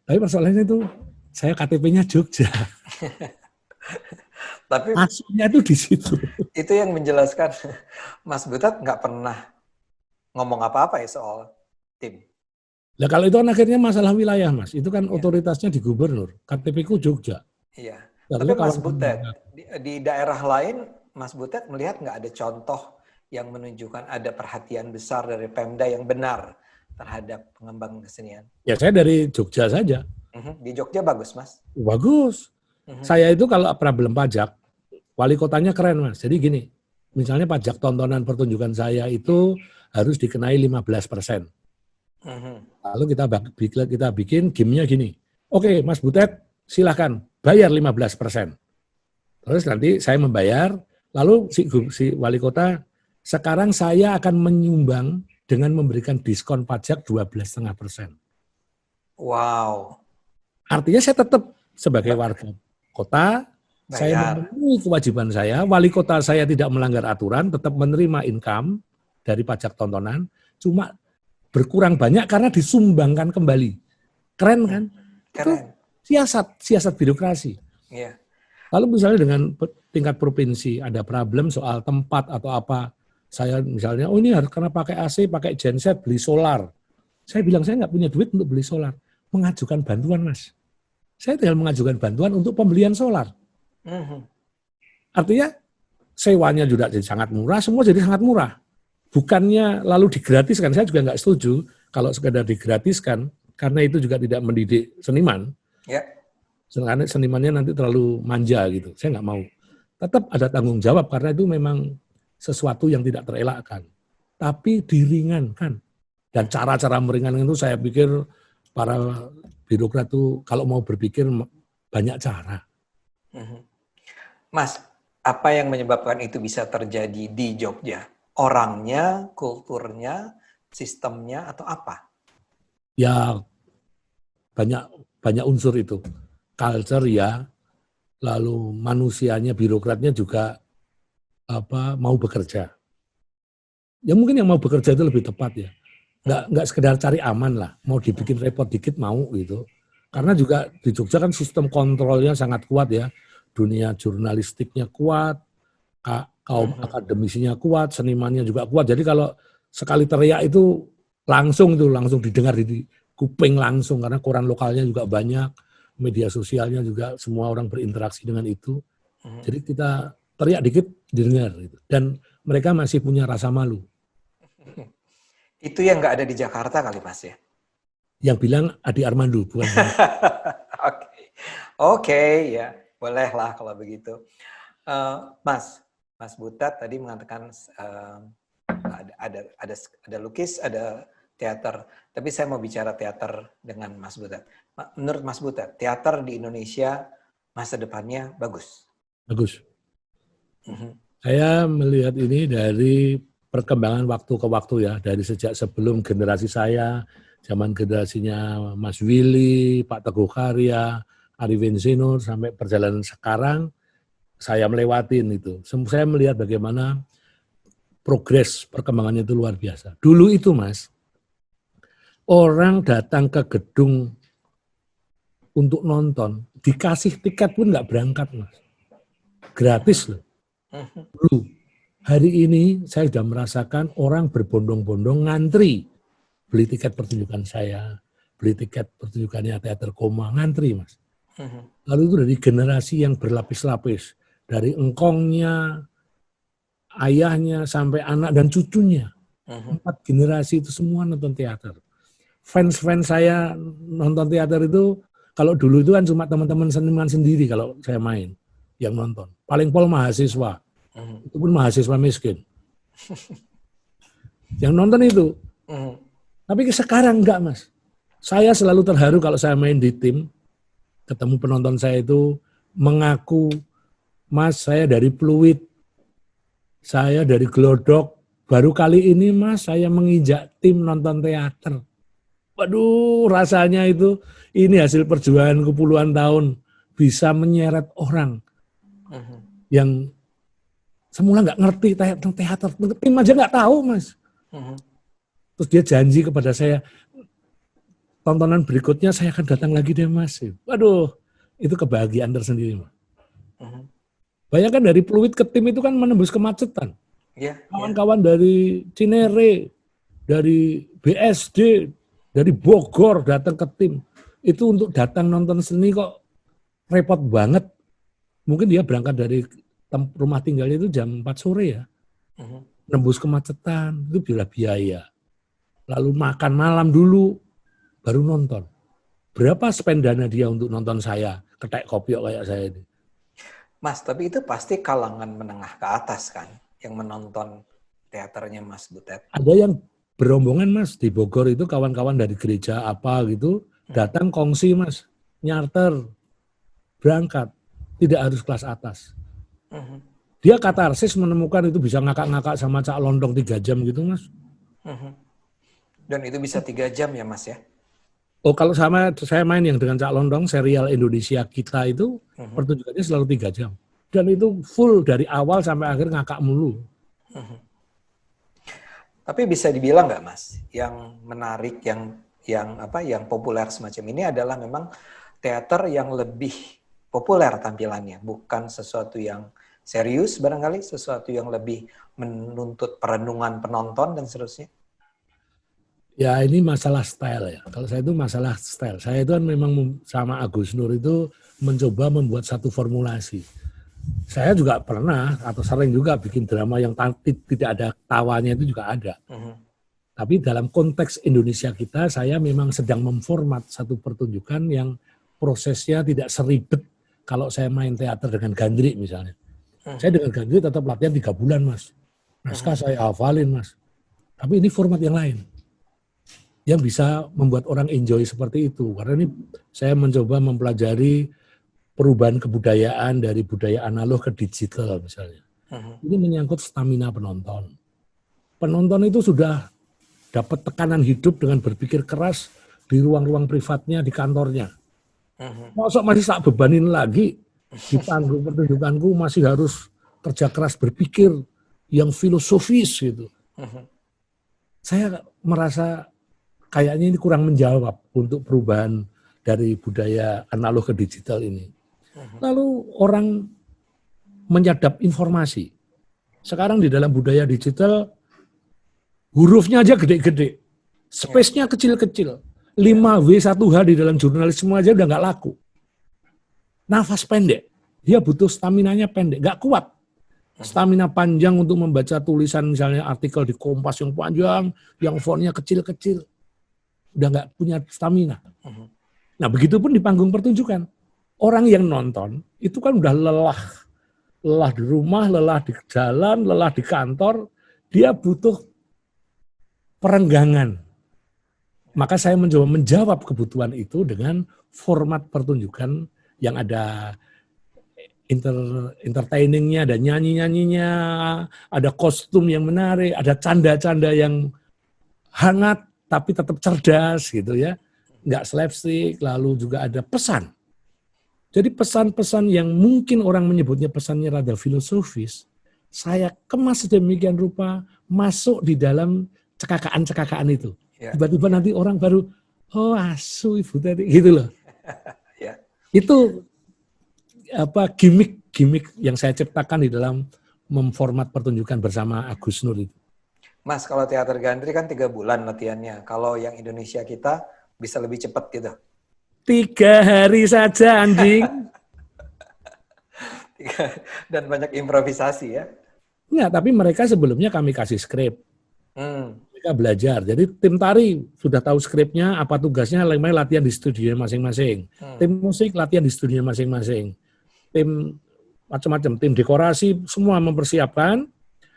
A: Tapi persoalannya itu saya KTP-nya Jogja.
C: Tapi
A: aslinya itu di situ.
C: Itu yang menjelaskan Mas Butet nggak pernah ngomong apa-apa ya soal tim.
A: Nah kalau itu kan akhirnya masalah wilayah, Mas. Itu kan otoritasnya di gubernur. KTP-ku Jogja.
C: Iya.
A: Lalu
C: tapi Mas Butet, di daerah lain, Mas Butet melihat nggak ada contoh yang menunjukkan ada perhatian besar dari Pemda yang benar terhadap pengembangan kesenian?
A: Ya saya dari Jogja saja.
C: Di Jogja bagus, Mas?
A: Bagus. Saya itu kalau problem pajak, wali kotanya keren, Mas. Jadi gini, misalnya pajak tontonan pertunjukan saya itu harus dikenai 15%. Lalu kita bikin game-nya gini. Oke, Mas Butet, silahkan bayar 15%. Terus nanti saya membayar, lalu si wali kota, sekarang saya akan menyumbang dengan memberikan diskon pajak 12,5%.
C: Wow.
A: Artinya saya tetap sebagai warga kota, saya
C: Bayar.
A: memenuhi kewajiban saya, wali kota saya tidak melanggar aturan, tetap menerima income dari pajak tontonan, cuma berkurang banyak karena disumbangkan kembali. Keren kan? Itu
C: Keren.
A: siasat birokrasi.
C: Iya.
A: Lalu misalnya dengan tingkat provinsi ada problem soal tempat atau apa, saya misalnya, oh ini harus karena pakai AC, pakai genset, beli solar. Saya bilang saya nggak punya duit untuk beli solar, mengajukan bantuan Mas. Saya tinggal mengajukan bantuan untuk pembelian solar.
C: Mhm.
A: Artinya sewanya juga jadi sangat murah, semua jadi sangat murah. Bukannya lalu digratiskan, saya juga nggak setuju kalau sekedar digratiskan, karena itu juga tidak mendidik seniman.
C: Ya.
A: Karena senimannya nanti terlalu manja gitu, saya nggak mau. Tetap ada tanggung jawab karena itu memang sesuatu yang tidak terelakkan. Tapi diringankan. Dan cara-cara meringankan itu saya pikir para birokrat itu kalau mau berpikir banyak cara.
C: Mhm. Mas, apa yang menyebabkan itu bisa terjadi di Jogja? Orangnya, kulturnya, sistemnya, atau apa?
A: Ya banyak unsur itu. Culture ya, lalu manusianya, birokratnya juga mau bekerja. Ya mungkin yang mau bekerja itu lebih tepat ya. Nggak sekedar cari aman lah, mau dibikin repot dikit mau gitu. Karena juga di Jogja kan sistem kontrolnya sangat kuat ya. Dunia jurnalistiknya kuat, kaum akademisinya kuat, senimannya juga kuat. Jadi kalau sekali teriak itu langsung didengar di kuping langsung karena koran lokalnya juga banyak, media sosialnya juga semua orang berinteraksi dengan itu. Jadi kita teriak dikit didengar gitu. Dan mereka masih punya rasa malu.
C: Itu yang nggak ada di Jakarta kali, Mas ya?
A: Yang bilang Adi Armando, bukan saya.
C: Oke, ya bolehlah kalau begitu. Mas Butet tadi mengatakan ada lukis, ada teater. Tapi saya mau bicara teater dengan Mas Butet. Menurut Mas Butet, teater di Indonesia masa depannya bagus?
A: Bagus. Saya melihat ini dari perkembangan waktu ke waktu ya, dari sejak sebelum generasi saya, zaman generasinya Mas Willy, Pak Teguh Karya, Arifin Sinur, sampai perjalanan sekarang, saya melewatin itu. Saya melihat bagaimana progres perkembangannya itu luar biasa. Dulu itu Mas, orang datang ke gedung untuk nonton, dikasih tiket pun nggak berangkat Mas. Gratis loh. Dulu. Hari ini saya sudah merasakan orang berbondong-bondong ngantri beli tiket pertunjukan saya, beli tiket pertunjukannya Teater Koma, ngantri Mas. Lalu itu dari generasi yang berlapis-lapis, dari engkongnya, ayahnya, sampai anak dan cucunya. 4 generasi itu semua nonton teater. Fans-fans saya nonton teater itu, kalau dulu itu kan cuma teman-teman seniman sendiri kalau saya main yang nonton. Paling pol mahasiswa. Itu pun mahasiswa miskin. Yang nonton itu. Tapi sekarang enggak Mas. Saya selalu terharu kalau saya main di tim, ketemu penonton saya itu mengaku, Mas saya dari Pluit, saya dari Glodok, baru kali ini Mas saya menginjak tim nonton teater. Waduh rasanya itu, ini hasil perjuanganku puluhan tahun, bisa menyeret orang yang semula nggak ngerti tentang teater, tim aja nggak tahu Mas. Terus dia janji kepada saya, tontonan berikutnya saya akan datang lagi deh Mas. Waduh, itu kebahagiaan tersendiri Mas. Bayangkan dari Pluit ke tim itu kan menembus kemacetan. Kawan-kawan dari Cinere, dari BSD, dari Bogor datang ke tim. Itu untuk datang nonton seni kok repot banget. Mungkin dia berangkat dari rumah tinggalnya itu jam 4 sore ya. Nembus kemacetan, itu biaya. Lalu makan malam dulu, baru nonton. Berapa spend dana dia untuk nonton saya, ketek kopiok kayak saya ini.
C: Mas, tapi itu pasti kalangan menengah ke atas kan, yang menonton teaternya Mas Butet.
A: Ada yang berombongan Mas, di Bogor itu kawan-kawan dari gereja apa gitu, datang kongsi Mas, nyarter, berangkat. Tidak harus kelas atas. Dia katarsis menemukan itu bisa ngakak-ngakak sama Cak Lontong 3 jam gitu Mas.
C: Dan itu bisa 3 jam ya Mas ya?
A: Oh, kalau saya main yang dengan Cak Londong, serial Indonesia Kita itu pertunjukannya selalu 3 jam. Dan itu full dari awal sampai akhir ngakak mulu.
C: Tapi bisa dibilang nggak, Mas, yang menarik, yang populer semacam ini adalah memang teater yang lebih populer tampilannya, bukan sesuatu yang serius barangkali, sesuatu yang lebih menuntut perenungan penonton dan seterusnya.
A: Ya ini masalah style ya. Kalau saya itu masalah style. Saya itu kan memang sama Agus Nur itu mencoba membuat satu formulasi. Saya juga pernah atau sering juga bikin drama yang tidak ada tawanya itu juga ada. Tapi dalam konteks Indonesia kita, saya memang sedang memformat satu pertunjukan yang prosesnya tidak seribet kalau saya main teater dengan Gandri misalnya. Saya dengan Gandri tetap latihan 3 bulan, Mas. Naskah saya hafalin, Mas. Tapi ini format yang lain. Yang bisa membuat orang enjoy seperti itu. Karena ini saya mencoba mempelajari perubahan kebudayaan dari budaya analog ke digital misalnya. Ini menyangkut stamina penonton. Penonton itu sudah dapat tekanan hidup dengan berpikir keras di ruang-ruang privatnya, di kantornya. Masa masih tak bebanin lagi di panggung pertunjukanku masih harus kerja keras berpikir yang filosofis gitu. Saya merasa kayaknya ini kurang menjawab untuk perubahan dari budaya analog ke digital ini. Lalu orang menyadap informasi. Sekarang di dalam budaya digital, hurufnya aja gede-gede. Space-nya kecil-kecil. 5W1H di dalam jurnalisme aja udah nggak laku. Nafas pendek. Dia butuh staminanya pendek. Nggak kuat. Stamina panjang untuk membaca tulisan misalnya artikel di Kompas yang panjang, yang fontnya kecil-kecil. Udah nggak punya stamina. Nah begitu pun di panggung pertunjukan. Orang yang nonton itu kan udah lelah. Lelah di rumah, lelah di jalan, lelah di kantor. Dia butuh perenggangan. Maka saya mencoba menjawab kebutuhan itu dengan format pertunjukan yang ada entertainingnya, ada nyanyi-nyanyinya, ada kostum yang menarik, ada canda-canda yang hangat tapi tetap cerdas gitu ya. Nggak slapstick, lalu juga ada pesan. Jadi pesan-pesan yang mungkin orang menyebutnya pesannya rada filosofis, saya kemas sedemikian rupa masuk di dalam cekakaan-cekakaan itu. Tiba-tiba nanti orang baru, oh asu ibu tadi, gitu loh. Itu gimmick yang saya ciptakan di dalam memformat pertunjukan bersama Agus Nur itu.
C: Mas, kalau teater Gandri kan 3 bulan latihannya. Kalau yang Indonesia kita bisa lebih cepat gitu.
A: 3 hari saja anjing.
C: Dan banyak improvisasi ya.
A: Enggak, tapi mereka sebelumnya kami kasih skrip. Mereka belajar. Jadi tim tari sudah tahu skripnya, apa tugasnya, latihan di studio masing-masing. Tim musik latihan di studio masing-masing. Tim macam-macam, tim dekorasi semua mempersiapkan.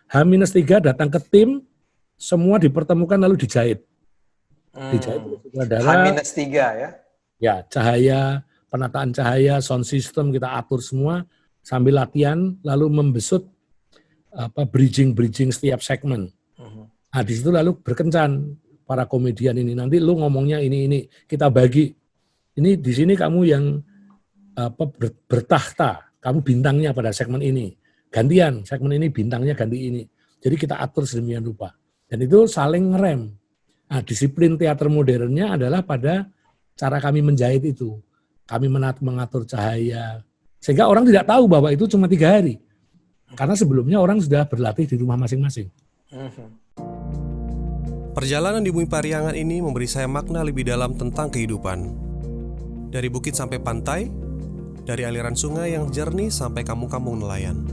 A: H-3 datang ke tim, semua dipertemukan lalu dijahit. Dijahit oleh sutradara.
C: H-3 ya.
A: Ya, cahaya, penataan cahaya, sound system kita atur semua sambil latihan, lalu membesut bridging setiap segmen. Nah, di situ lalu berkencan para komedian ini. Nanti lu ngomongnya ini kita bagi. Ini di sini kamu yang bertahta, kamu bintangnya pada segmen ini. Gantian, segmen ini bintangnya ganti ini. Jadi kita atur sedemikian rupa. Dan itu saling ngerem. Nah, disiplin teater modernnya adalah pada cara kami menjahit itu. Kami mengatur cahaya. Sehingga orang tidak tahu bahwa itu cuma 3 hari. Karena sebelumnya orang sudah berlatih di rumah masing-masing.
E: Perjalanan di Bumi Pariangan ini memberi saya makna lebih dalam tentang kehidupan. Dari bukit sampai pantai, dari aliran sungai yang jernih sampai kampung-kampung nelayan.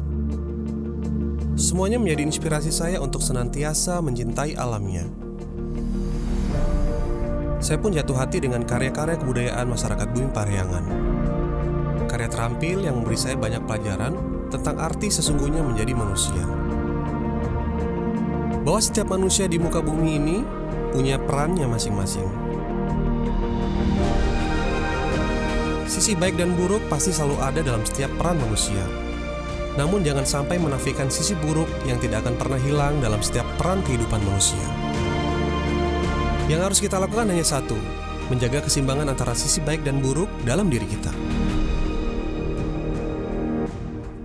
E: Semuanya menjadi inspirasi saya untuk senantiasa mencintai alamnya. Saya pun jatuh hati dengan karya-karya kebudayaan masyarakat Bumi Pariangan. Karya terampil yang memberi saya banyak pelajaran tentang arti sesungguhnya menjadi manusia. Bahwa setiap manusia di muka bumi ini punya perannya masing-masing. Sisi baik dan buruk pasti selalu ada dalam setiap peran manusia. Namun jangan sampai menafikan sisi buruk yang tidak akan pernah hilang dalam setiap peran kehidupan manusia. Yang harus kita lakukan hanya satu, menjaga keseimbangan antara sisi baik dan buruk dalam diri kita.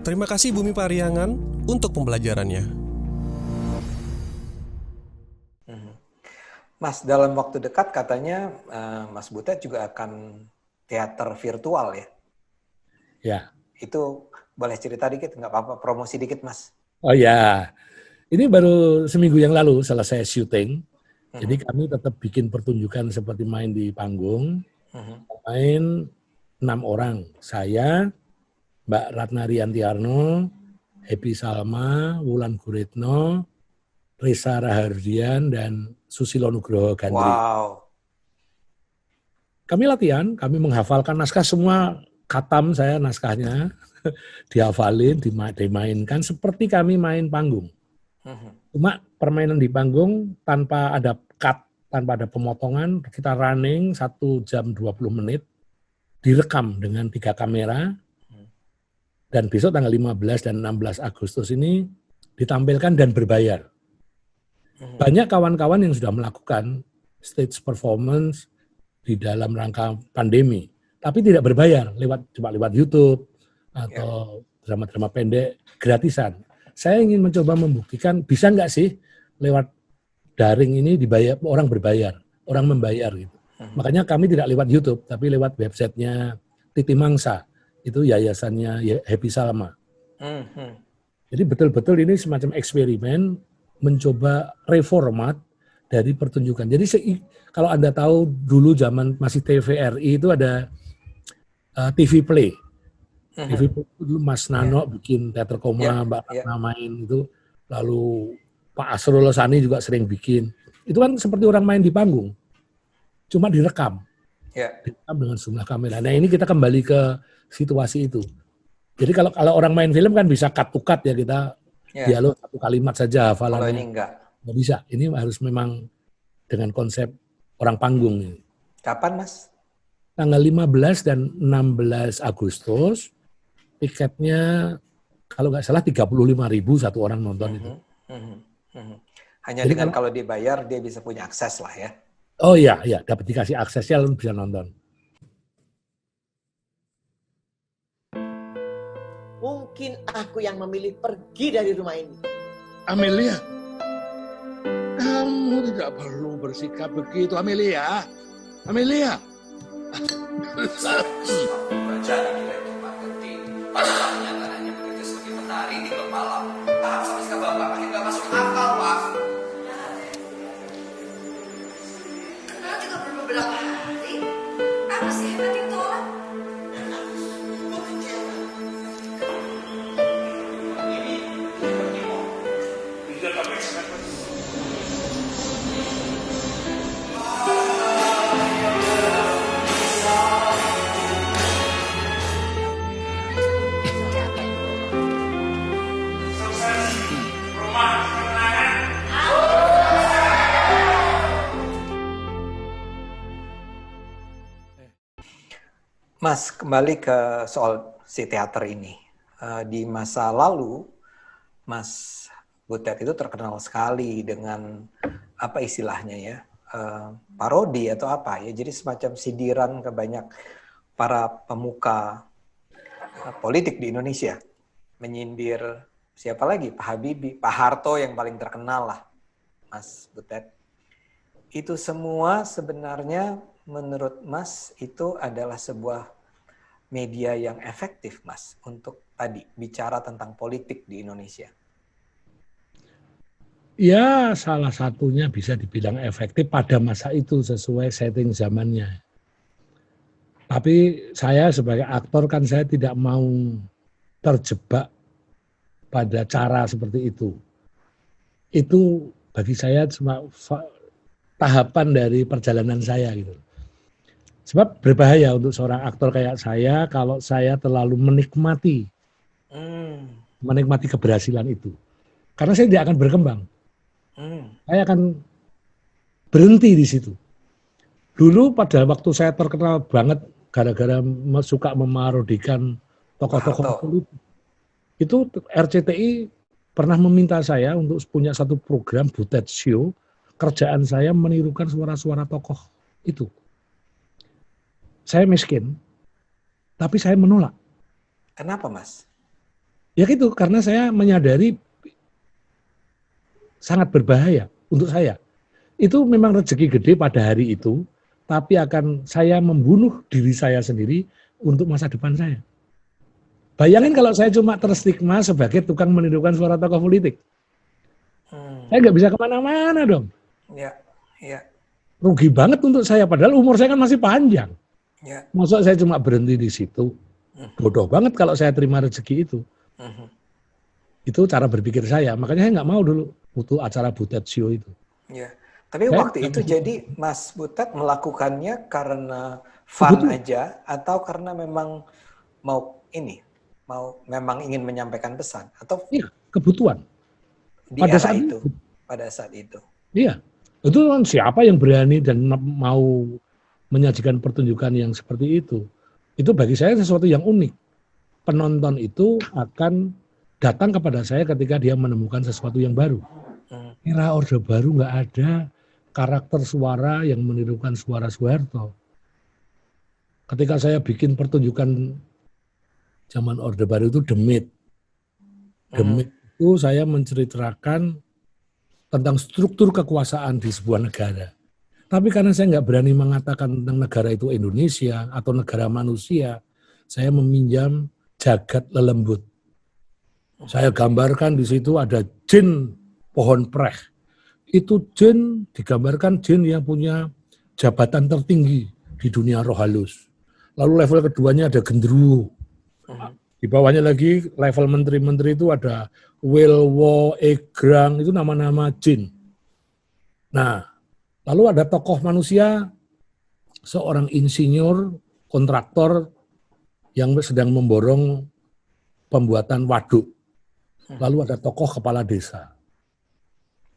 E: Terima kasih Bumi Pariangan untuk pembelajarannya.
C: Mas, dalam waktu dekat katanya Mas Butet juga akan teater virtual ya?
A: Ya.
C: Itu boleh cerita dikit, nggak apa-apa, promosi dikit Mas.
A: Oh ya, ini baru seminggu yang lalu selesai syuting. Jadi kami tetap bikin pertunjukan seperti main di panggung. Main 6 orang. Saya, Mbak Ratna Riantiarno, Happy Salma, Wulan Guritno, Risa Rahardian, dan Susilo Nugroho Gandri.
C: Wow.
A: Kami latihan, kami menghafalkan naskah semua, khatam saya naskahnya, dihafalin, dimainkan seperti kami main panggung. Cuma permainan di panggung tanpa ada cut, tanpa ada pemotongan, kita running 1 jam 20 menit, direkam dengan 3 kamera, dan besok tanggal 15 dan 16 Agustus ini ditampilkan dan berbayar. Banyak kawan-kawan yang sudah melakukan stage performance di dalam rangka pandemi, tapi tidak berbayar, cuma lewat YouTube atau drama-drama pendek gratisan. Saya ingin mencoba membuktikan bisa nggak sih lewat daring ini dibayar, orang berbayar, orang membayar gitu. Makanya kami tidak lewat YouTube, tapi lewat websitenya Titi Mangsa, itu yayasannya Happy Salma. Jadi betul-betul ini semacam eksperimen mencoba reformat dari pertunjukan. Jadi kalau Anda tahu dulu zaman masih TVRI itu ada TV Play. TV Play itu dulu Mas Nano bikin teater koma, Mbak Ratna main itu, lalu Pak Asrul Losani juga sering bikin. Itu kan seperti orang main di panggung, cuma direkam. Direkam dengan jumlah kamera. Nah ini kita kembali ke situasi itu. Jadi kalau orang main film kan bisa cut to cut ya, kita dialog 1 kalimat saja hafalannya.
C: Kalau ini enggak
A: bisa. Ini harus memang dengan konsep orang panggung.
C: Kapan Mas?
A: Tanggal 15 dan 16 Agustus, tiketnya kalau nggak salah 35.000 satu orang nonton itu.
C: Hanya jadi dengan kalau dibayar dia bisa punya akses lah ya.
A: Oh iya, dapat dikasih aksesnya lalu bisa nonton.
F: Mungkin aku yang memilih pergi dari rumah ini.
G: Amelia, kamu tidak perlu bersikap begitu, Amelia. Amelia.
H: Baca di marketing, pasalnya hanya bekerja sebagai penari di klub malam. Paham sama sikap bapak-bapaknya nggak masuk akal, Pak.
I: Kenal juga baru beberapa hari. Apa sih hebat itu orang?
C: Mas, kembali ke soal si teater ini. Di masa lalu, Mas Butet itu terkenal sekali dengan apa istilahnya ya, parodi atau apa ya. Jadi semacam sindiran ke banyak para pemuka politik di Indonesia. Menyindir siapa lagi? Pak Habibie, Pak Harto yang paling terkenal lah, Mas Butet. Itu semua sebenarnya menurut Mas itu adalah sebuah media yang efektif, Mas, untuk tadi bicara tentang politik di Indonesia?
A: Ya, salah satunya bisa dibilang efektif pada masa itu sesuai setting zamannya. Tapi saya sebagai aktor kan saya tidak mau terjebak pada cara seperti itu. Itu bagi saya cuma tahapan dari perjalanan saya gitu. Sebab berbahaya untuk seorang aktor kayak saya kalau saya terlalu menikmati keberhasilan itu. Karena saya tidak akan berkembang. Saya akan berhenti di situ. Dulu pada waktu saya terkenal banget gara-gara suka memarodikan tokoh-tokoh politik. Itu RCTI pernah meminta saya untuk punya satu program Butet Show. Kerjaan saya menirukan suara-suara tokoh itu. saya miskin, tapi saya menolak.
C: Kenapa, Mas?
A: Ya gitu, karena saya menyadari sangat berbahaya untuk saya. Itu memang rezeki gede pada hari itu, tapi akan saya membunuh diri saya sendiri untuk masa depan saya. Bayangin kalau saya cuma terstigma sebagai tukang menirukan suara tokoh politik. Saya nggak bisa kemana-mana dong.
C: Ya, ya,
A: Rugi banget untuk saya, padahal umur saya kan masih panjang.
C: ya.
A: Maksud saya cuma berhenti di situ. Bodoh banget kalau saya terima rezeki itu. Itu cara berpikir saya. Makanya saya nggak mau dulu butuh acara Butet Show itu.
C: Ya. Tapi
A: Saya
C: waktu
A: nggak
C: itu
A: mau.
C: jadi Mas Butet melakukannya karena fun aja atau karena memang mau ini, mau memang ingin menyampaikan pesan atau
A: Iya, kebutuhan.
C: di
A: Pada
C: era
A: saat
C: itu, pada saat itu.
A: Iya, itu kan siapa yang berani dan mau menyajikan pertunjukan yang seperti itu. Itu bagi saya sesuatu yang unik. Penonton itu akan datang kepada saya ketika dia menemukan sesuatu yang baru. Era Orde Baru nggak ada karakter suara yang menirukan suara Soeharto. Ketika saya bikin pertunjukan zaman Orde Baru itu Demit. Demit itu saya menceritakan tentang struktur kekuasaan di sebuah negara. Tapi karena saya nggak berani mengatakan tentang negara itu Indonesia atau negara manusia, saya meminjam jagat lelembut. Saya gambarkan di situ ada jin pohon preh. Itu jin digambarkan jin yang punya jabatan tertinggi di dunia roh halus. Lalu level keduanya ada genderuwo. Di bawahnya lagi level menteri-menteri itu ada Wilwo, Egrang, itu nama-nama jin. Nah, lalu ada tokoh manusia, seorang insinyur, kontraktor yang sedang memborong pembuatan waduk. Lalu ada tokoh kepala desa.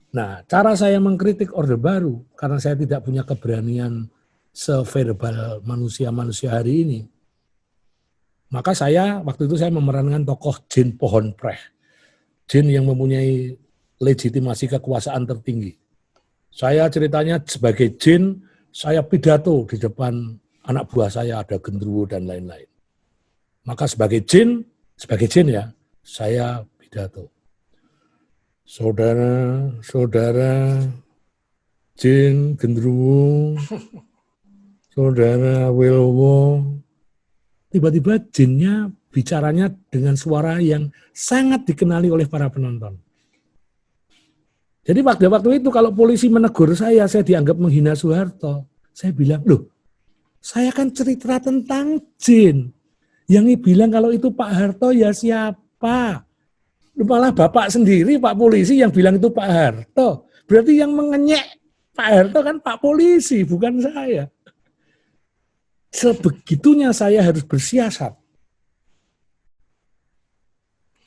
A: Nah, cara saya mengkritik Orde Baru, karena saya tidak punya keberanian severbal manusia-manusia hari ini, maka saya, waktu itu saya memerankan tokoh jin pohon preh. Jin yang mempunyai legitimasi kekuasaan tertinggi. Saya ceritanya sebagai jin, saya pidato di depan anak buah saya, ada genderuwo dan lain-lain. Maka sebagai jin ya, saya pidato. Saudara, jin genderuwo, saudara Wilwo, tiba-tiba jinnya bicaranya dengan suara yang sangat dikenali oleh para penonton. Jadi waktu itu kalau polisi menegur saya dianggap menghina Soeharto. Saya bilang, loh, saya kan cerita tentang jin. Yang bilang kalau itu Pak Harto ya siapa? Malah Bapak sendiri, Pak Polisi yang bilang itu Pak Harto. Berarti yang mengenyek Pak Harto kan Pak Polisi, bukan saya. Sebegitunya saya harus bersiasat.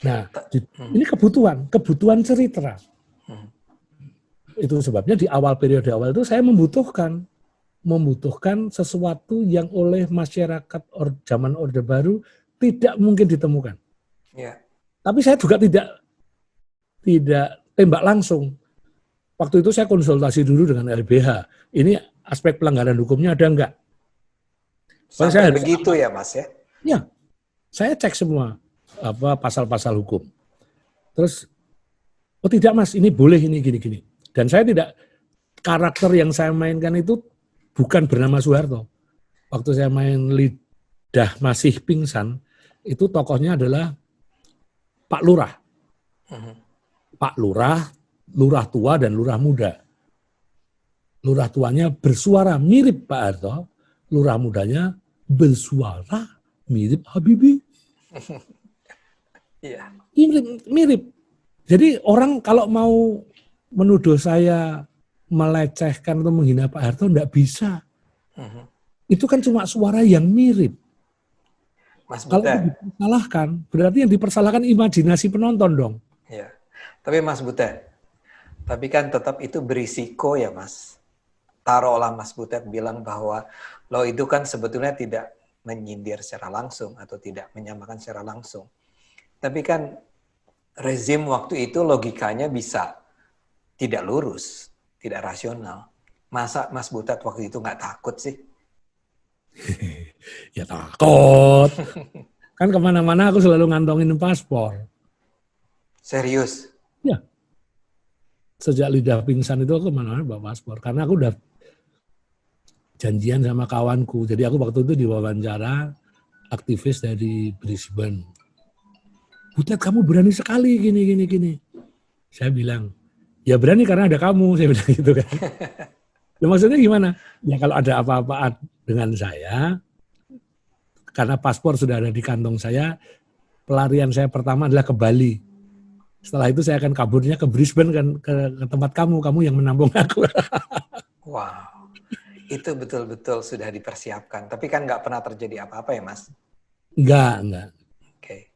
A: Nah, ini kebutuhan cerita. Itu sebabnya di periode awal itu saya membutuhkan sesuatu yang oleh masyarakat zaman Orde Baru tidak mungkin ditemukan.
C: Ya.
A: Tapi saya juga tidak tembak langsung. Waktu itu saya konsultasi dulu dengan LBH. Ini aspek pelanggaran hukumnya ada enggak?
C: Sampai begitu ya Mas ya?
A: Ya, saya cek semua pasal-pasal hukum. Terus, oh tidak Mas, ini boleh ini gini-gini. Dan saya tidak, karakter yang saya mainkan itu bukan bernama Soeharto. Waktu saya main Lidah Masih Pingsan, itu tokohnya adalah Pak Lurah. Pak Lurah, Lurah tua dan Lurah muda. Lurah tuanya bersuara mirip Pak Harto, Lurah mudanya bersuara mirip Habibie.
C: Iya.
A: Mirip. Jadi orang kalau mau menuduh saya melecehkan atau menghina Pak Harto enggak bisa. Itu kan cuma suara yang mirip.
C: Mas
A: Kalau
C: Butet.
A: dipersalahkan, berarti yang dipersalahkan imajinasi penonton dong.
C: Ya. Tapi Mas Butet, tapi kan tetap itu berisiko ya Mas. Taruhlah Mas Butet bilang bahwa lo itu kan sebetulnya tidak menyindir secara langsung atau tidak menyamakan secara langsung. Tapi kan rezim waktu itu logikanya bisa tidak lurus, tidak rasional. Masa Mas Butet waktu itu nggak takut sih?
A: Ya takut. Kan kemana-mana aku selalu ngantongin paspor.
C: Serius?
A: Ya, sejak lidah pingsan itu aku kemana-mana bawa paspor. Karena aku udah janjian sama kawanku. Jadi aku waktu itu diwawancara aktivis dari Brisbane. Butet, kamu berani sekali gini. Saya bilang, ya berani karena ada kamu. Saya bilang gitu kan. Nah, maksudnya gimana? Ya kalau ada apa-apa dengan saya, karena paspor sudah ada di kantong saya, pelarian saya pertama adalah ke Bali. Setelah itu saya akan kaburnya ke Brisbane, kan, ke tempat kamu yang menampung aku.
C: Wow, itu betul-betul sudah dipersiapkan. Tapi kan nggak pernah terjadi apa-apa ya, Mas?
A: Enggak.
C: Oke.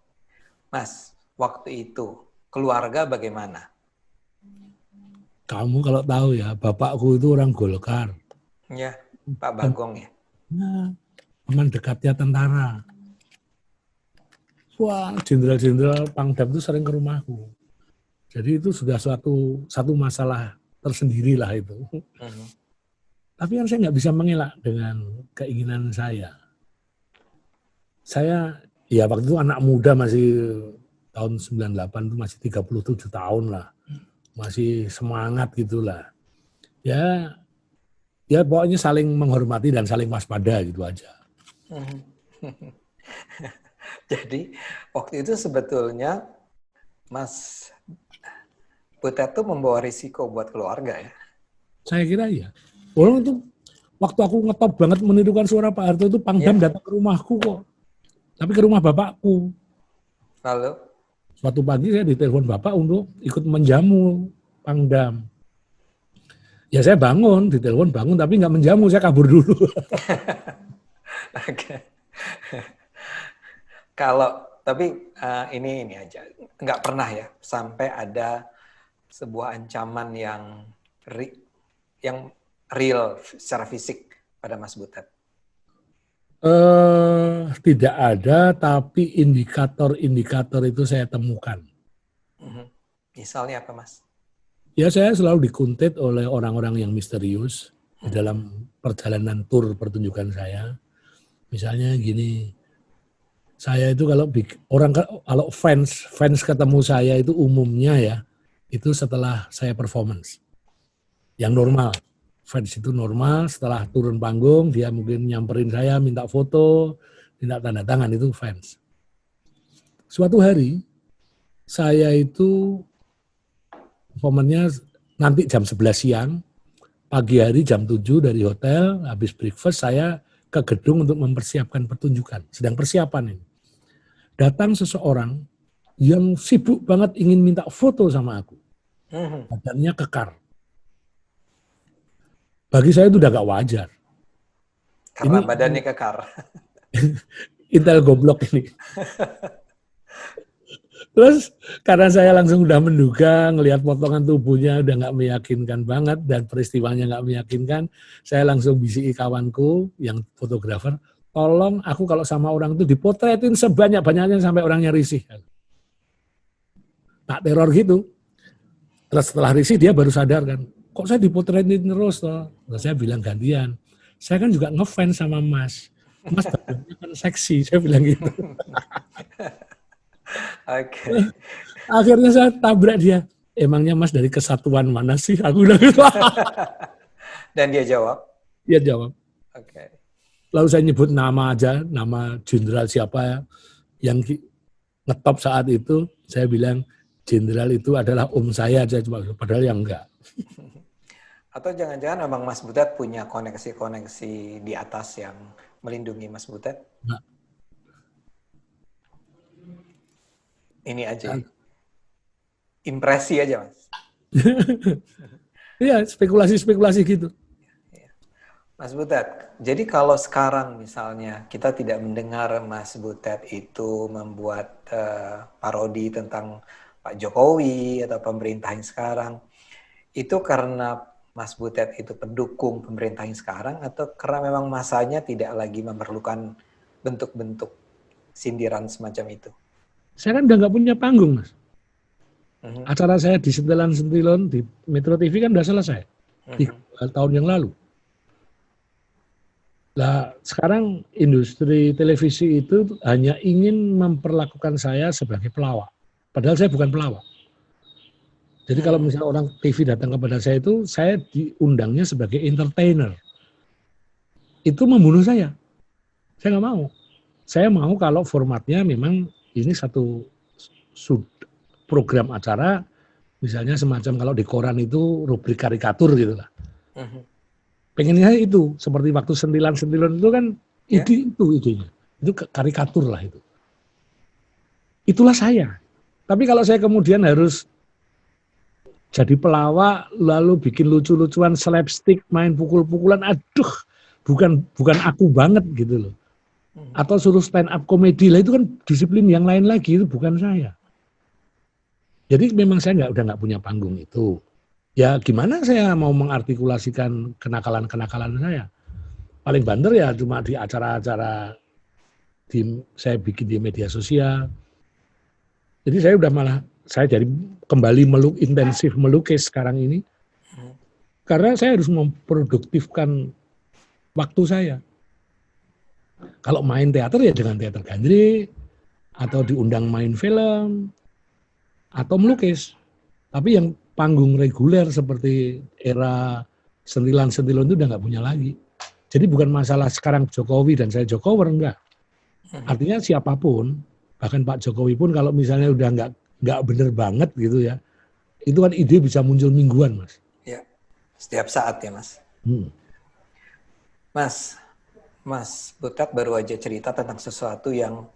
C: Mas, waktu itu keluarga bagaimana?
A: Kamu kalau tahu ya, bapakku itu orang Golkar.
C: Ya, Pak Bagong ya.
A: Nah, teman dekatnya tentara. Wah, jenderal-jenderal Pangdam itu sering ke rumahku. Jadi itu sudah satu masalah tersendiri lah itu. Tapi kan saya nggak bisa mengelak dengan keinginan saya. Saya, ya waktu itu anak muda masih tahun 98 itu masih 37 tahun lah. Masih semangat gitulah. Ya pokoknya saling menghormati dan saling waspada gitu aja.
C: Jadi waktu itu sebetulnya Mas Butet tuh membawa risiko buat keluarga ya?
A: Saya kira iya. Orang itu waktu aku ngetop banget menirukan suara Pak Harto itu Pangdam datang ke rumahku kok. Tapi ke rumah bapakku.
C: Lalu?
A: Suatu pagi saya ditelepon bapak untuk ikut menjamu Pangdam. Ya saya bangun, ditelepon bangun tapi nggak menjamu, saya kabur dulu.
C: Oke. Tapi ini aja, nggak pernah ya sampai ada sebuah ancaman yang real secara fisik pada Mas Butet.
A: Tidak ada, tapi indikator-indikator itu saya temukan.
C: Misalnya apa, Mas?
A: Ya saya selalu dikuntit oleh orang-orang yang misterius di dalam perjalanan tur pertunjukan saya. Misalnya gini, saya itu kalau fans ketemu saya itu umumnya ya, itu setelah saya performance. Yang normal. Fans itu normal, setelah turun panggung, dia mungkin nyamperin saya, minta foto, minta tanda tangan, itu fans. Suatu hari, saya itu performanya nanti jam 11 siang, pagi hari jam 7 dari hotel, habis breakfast, saya ke gedung untuk mempersiapkan pertunjukan. Sedang persiapan ini. Datang seseorang yang sibuk banget ingin minta foto sama aku. Badannya kekar. Bagi saya itu udah gak wajar.
C: Karena badannya kekar.
A: Intel goblok ini. Terus karena saya langsung udah menduga, ngelihat potongan tubuhnya udah gak meyakinkan banget dan peristiwanya gak meyakinkan, saya langsung bisiki kawanku yang fotografer, tolong aku kalau sama orang itu dipotretin sebanyak-banyaknya sampai orangnya risih. Tak teror gitu. Terus setelah risih dia baru sadar kan, kok saya dipotretin terus toh? Terus saya bilang gantian. Saya kan juga ngefans sama Mas. Mas badannya kan seksi, saya bilang gitu.
C: Oke.
A: Akhirnya saya tabrak dia. Emangnya Mas dari kesatuan mana sih? Aku bilang gitu.
C: Dan dia jawab?
A: Dia jawab.
C: Oke.
A: Lalu saya nyebut nama aja, nama jenderal siapa yang ngetop saat itu. Saya bilang jenderal itu adalah saya aja, padahal yang enggak.
C: Atau jangan-jangan Abang Mas Butet punya koneksi-koneksi di atas yang melindungi Mas Butet?
A: Nah.
C: Ini aja. Impresi aja, Mas.
A: Iya, spekulasi-spekulasi gitu.
C: Mas Butet, jadi kalau sekarang misalnya kita tidak mendengar Mas Butet itu membuat parodi tentang Pak Jokowi atau pemerintah yang sekarang, itu karena Mas Butet itu pendukung pemerintah yang sekarang atau karena memang masanya tidak lagi memerlukan bentuk-bentuk sindiran semacam itu?
A: Saya kan udah nggak punya panggung, Mas. Acara saya di Setelan Sentilon di Metro TV kan udah selesai. 3 tahun yang lalu. Nah, sekarang industri televisi itu hanya ingin memperlakukan saya sebagai pelawak. Padahal saya bukan pelawak. Jadi kalau misalnya orang TV datang kepada saya itu, saya diundangnya sebagai entertainer. Itu membunuh saya. Saya nggak mau. Saya mau kalau formatnya memang ini satu program acara, misalnya semacam kalau di koran itu rubrik karikatur gitu lah. Pengennya itu, seperti waktu sentilan-sentilan itu kan idenya. Itu karikatur lah itu. Itulah saya. Tapi kalau saya kemudian harus jadi pelawak, lalu bikin lucu-lucuan, slapstick, main pukul-pukulan, aduh, bukan aku banget gitu loh. Atau suruh stand up komedi lah, itu kan disiplin yang lain lagi, itu bukan saya. Jadi memang saya udah nggak punya panggung itu. Ya gimana saya mau mengartikulasikan kenakalan-kenakalan saya. Paling banter ya cuma di acara-acara saya bikin di media sosial. Jadi saya udah saya jadi kembali intensif melukis sekarang ini. Karena saya harus memproduktifkan waktu saya. Kalau main teater ya dengan teater gandri, atau diundang main film, atau melukis. Tapi yang panggung reguler seperti era sentilan-sentilan itu udah nggak punya lagi. Jadi bukan masalah sekarang Jokowi dan saya Jokowi, enggak. Artinya siapapun, bahkan Pak Jokowi pun kalau misalnya udah nggak bener banget gitu ya, itu kan ide bisa muncul mingguan, Mas.
C: Ya, setiap saat ya, Mas. Mas Butet baru aja cerita tentang sesuatu yang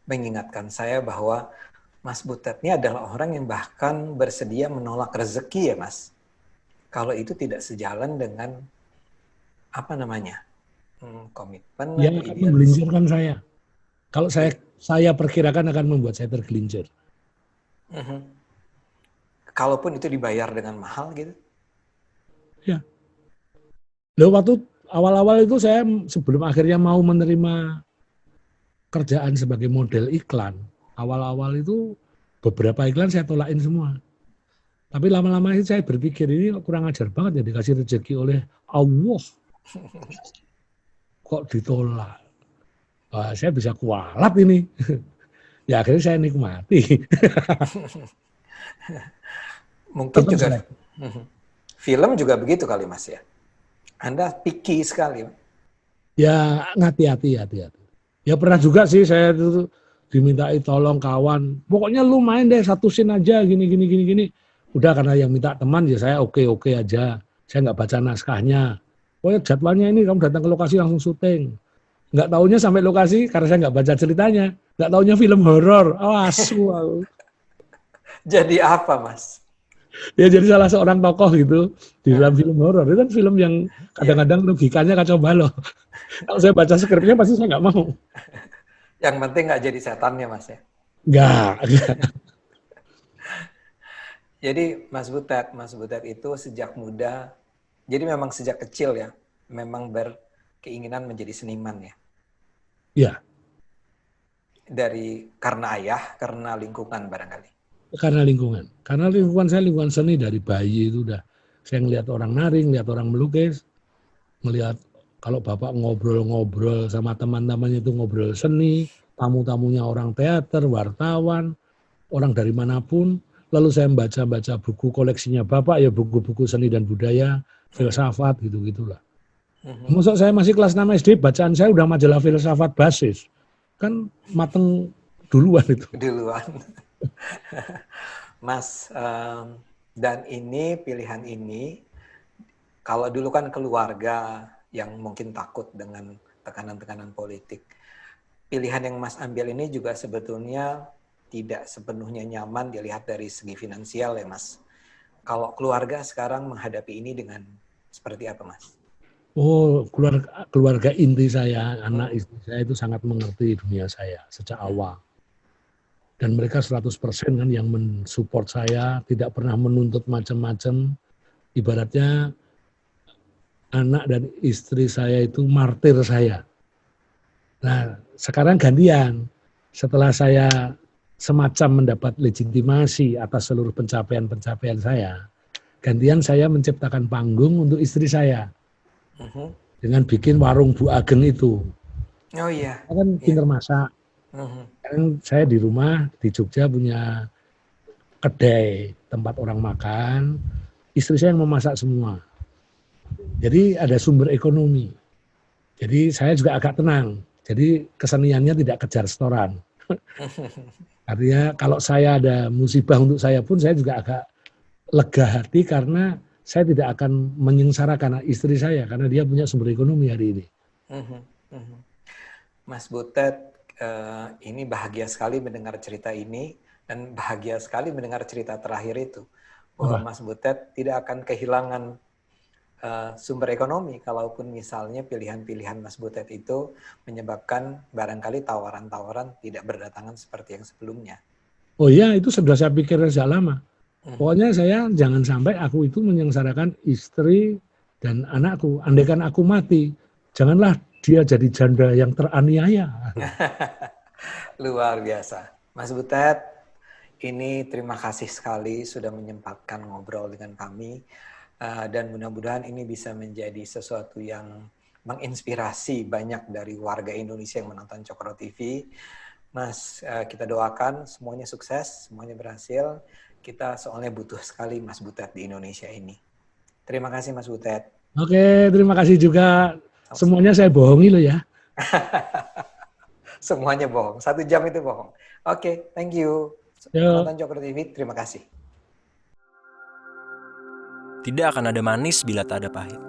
C: mengingatkan saya bahwa Mas Butet ini adalah orang yang bahkan bersedia menolak rezeki ya, Mas. Kalau itu tidak sejalan dengan komitmen.
A: Yang akan menggelincirkan saya. Kalau saya perkirakan akan membuat saya tergelincir.
C: Kalaupun itu dibayar dengan mahal gitu.
A: Ya. Loh, waktu awal-awal itu saya sebelum akhirnya mau menerima kerjaan sebagai model iklan, awal-awal itu beberapa iklan saya tolakin semua. Tapi lama-lama itu saya berpikir ini kurang ajar banget ya dikasih rezeki oleh Allah. Kok ditolak? Wah, saya bisa kualat ini. Ya akhirnya saya nikmati.
C: Mungkin juga film juga begitu kali, Mas ya. Anda picky sekali.
A: Ya hati-hati. Ya pernah juga sih saya itu dimintai tolong kawan. Pokoknya lu main deh satu scene aja gini. Udah karena yang minta teman ya saya oke aja. Saya nggak baca naskahnya. Pokoknya jadwalnya ini kamu datang ke lokasi langsung syuting. Nggak taunya sampai lokasi karena saya nggak baca ceritanya. Nggak taunya film horor. Wow.
C: Jadi apa, Mas?
A: Ya jadi salah seorang tokoh gitu di dalam film horor. Itu kan film yang kadang-kadang logikanya kacau balau. Kalau saya baca skripnya pasti saya nggak mau.
C: Yang penting nggak jadi setannya, Mas ya?
A: Nggak.
C: Jadi Mas Butet itu sejak muda, jadi memang sejak kecil ya, memang berkeinginan menjadi seniman ya?
A: Iya.
C: Karena ayah, karena lingkungan barangkali?
A: Karena lingkungan saya lingkungan seni dari bayi itu udah. Saya ngelihat orang nari, ngelihat orang melukis, ngelihat kalau bapak ngobrol-ngobrol sama teman-temannya itu ngobrol seni, tamu-tamunya orang teater, wartawan, orang dari manapun. Lalu saya baca buku koleksinya bapak ya buku-buku seni dan budaya, filsafat gitu-gitulah. Maksud saya masih kelas 6 SD, bacaan saya udah majalah filsafat basis. Kan mateng duluan itu.
C: Mas, dan pilihan ini, kalau dulu kan keluarga yang mungkin takut dengan tekanan-tekanan politik. Pilihan yang Mas ambil ini juga sebetulnya tidak sepenuhnya nyaman dilihat dari segi finansial ya, Mas. Kalau keluarga sekarang menghadapi ini dengan seperti apa, Mas?
A: Oh, keluarga inti saya, anak istri saya itu sangat mengerti dunia saya sejak awal. Dan mereka 100% kan yang mensupport saya, tidak pernah menuntut macam-macam. Ibaratnya anak dan istri saya itu martir saya. Nah, sekarang gantian. Setelah saya semacam mendapat legitimasi atas seluruh pencapaian-pencapaian saya, gantian saya menciptakan panggung untuk istri saya. dengan bikin warung Bu Ageng itu.
C: Oh iya.
A: Saya kan pinter masak.
C: Mhm.
A: Kan saya di rumah di Jogja punya kedai tempat orang makan. Istri saya yang memasak semua. Jadi ada sumber ekonomi. Jadi saya juga agak tenang. Jadi keseniannya tidak kejar setoran. Artinya kalau saya ada musibah untuk saya pun saya juga agak lega hati karena saya tidak akan menyengsarakan istri saya karena dia punya sumber ekonomi hari ini.
C: Mhm, mhm. Mas Butet, ini bahagia sekali mendengar cerita ini dan bahagia sekali mendengar cerita terakhir itu bahwa Mas Butet tidak akan kehilangan sumber ekonomi kalaupun misalnya pilihan-pilihan Mas Butet itu menyebabkan barangkali tawaran-tawaran tidak berdatangan seperti yang sebelumnya.
A: Oh iya, itu sudah saya pikir sejak lama. Pokoknya saya jangan sampai aku itu menyengsarakan istri dan anakku. Andaikan aku mati, janganlah dia jadi janda yang teraniaya.
C: Luar biasa. Mas Butet, ini terima kasih sekali sudah menyempatkan ngobrol dengan kami. Dan mudah-mudahan ini bisa menjadi sesuatu yang menginspirasi banyak dari warga Indonesia yang menonton Cokro TV. Mas, kita doakan semuanya sukses, semuanya berhasil. Kita soalnya butuh sekali Mas Butet di Indonesia ini. Terima kasih Mas Butet.
A: Oke, terima kasih juga. Semuanya saya bohongi loh ya.
C: Semuanya bohong. 1 jam itu bohong. Oke, thank you. Nonton Cokro TV, terima kasih.
D: Tidak akan ada manis bila tak ada pahit.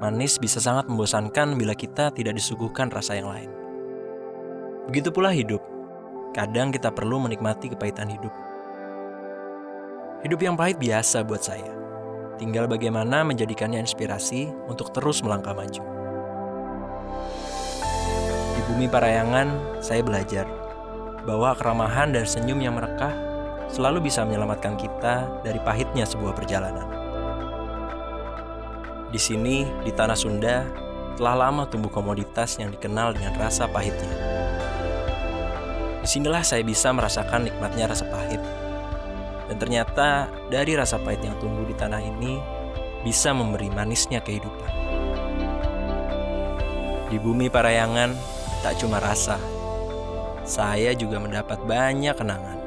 D: Manis bisa sangat membosankan bila kita tidak disuguhkan rasa yang lain. Begitu pula hidup. Kadang kita perlu menikmati kepahitan hidup. Hidup yang pahit biasa buat saya. Tinggal bagaimana menjadikannya inspirasi untuk terus melangkah maju. Di bumi Parayangan, saya belajar bahwa keramahan dan senyum yang merekah selalu bisa menyelamatkan kita dari pahitnya sebuah perjalanan. Di sini, di tanah Sunda, telah lama tumbuh komoditas yang dikenal dengan rasa pahitnya. Disinilah saya bisa merasakan nikmatnya rasa pahit. Dan ternyata dari rasa pahit yang tumbuh di tanah ini bisa memberi manisnya kehidupan. Di bumi Parayangan, tak cuma rasa, saya juga mendapat banyak kenangan.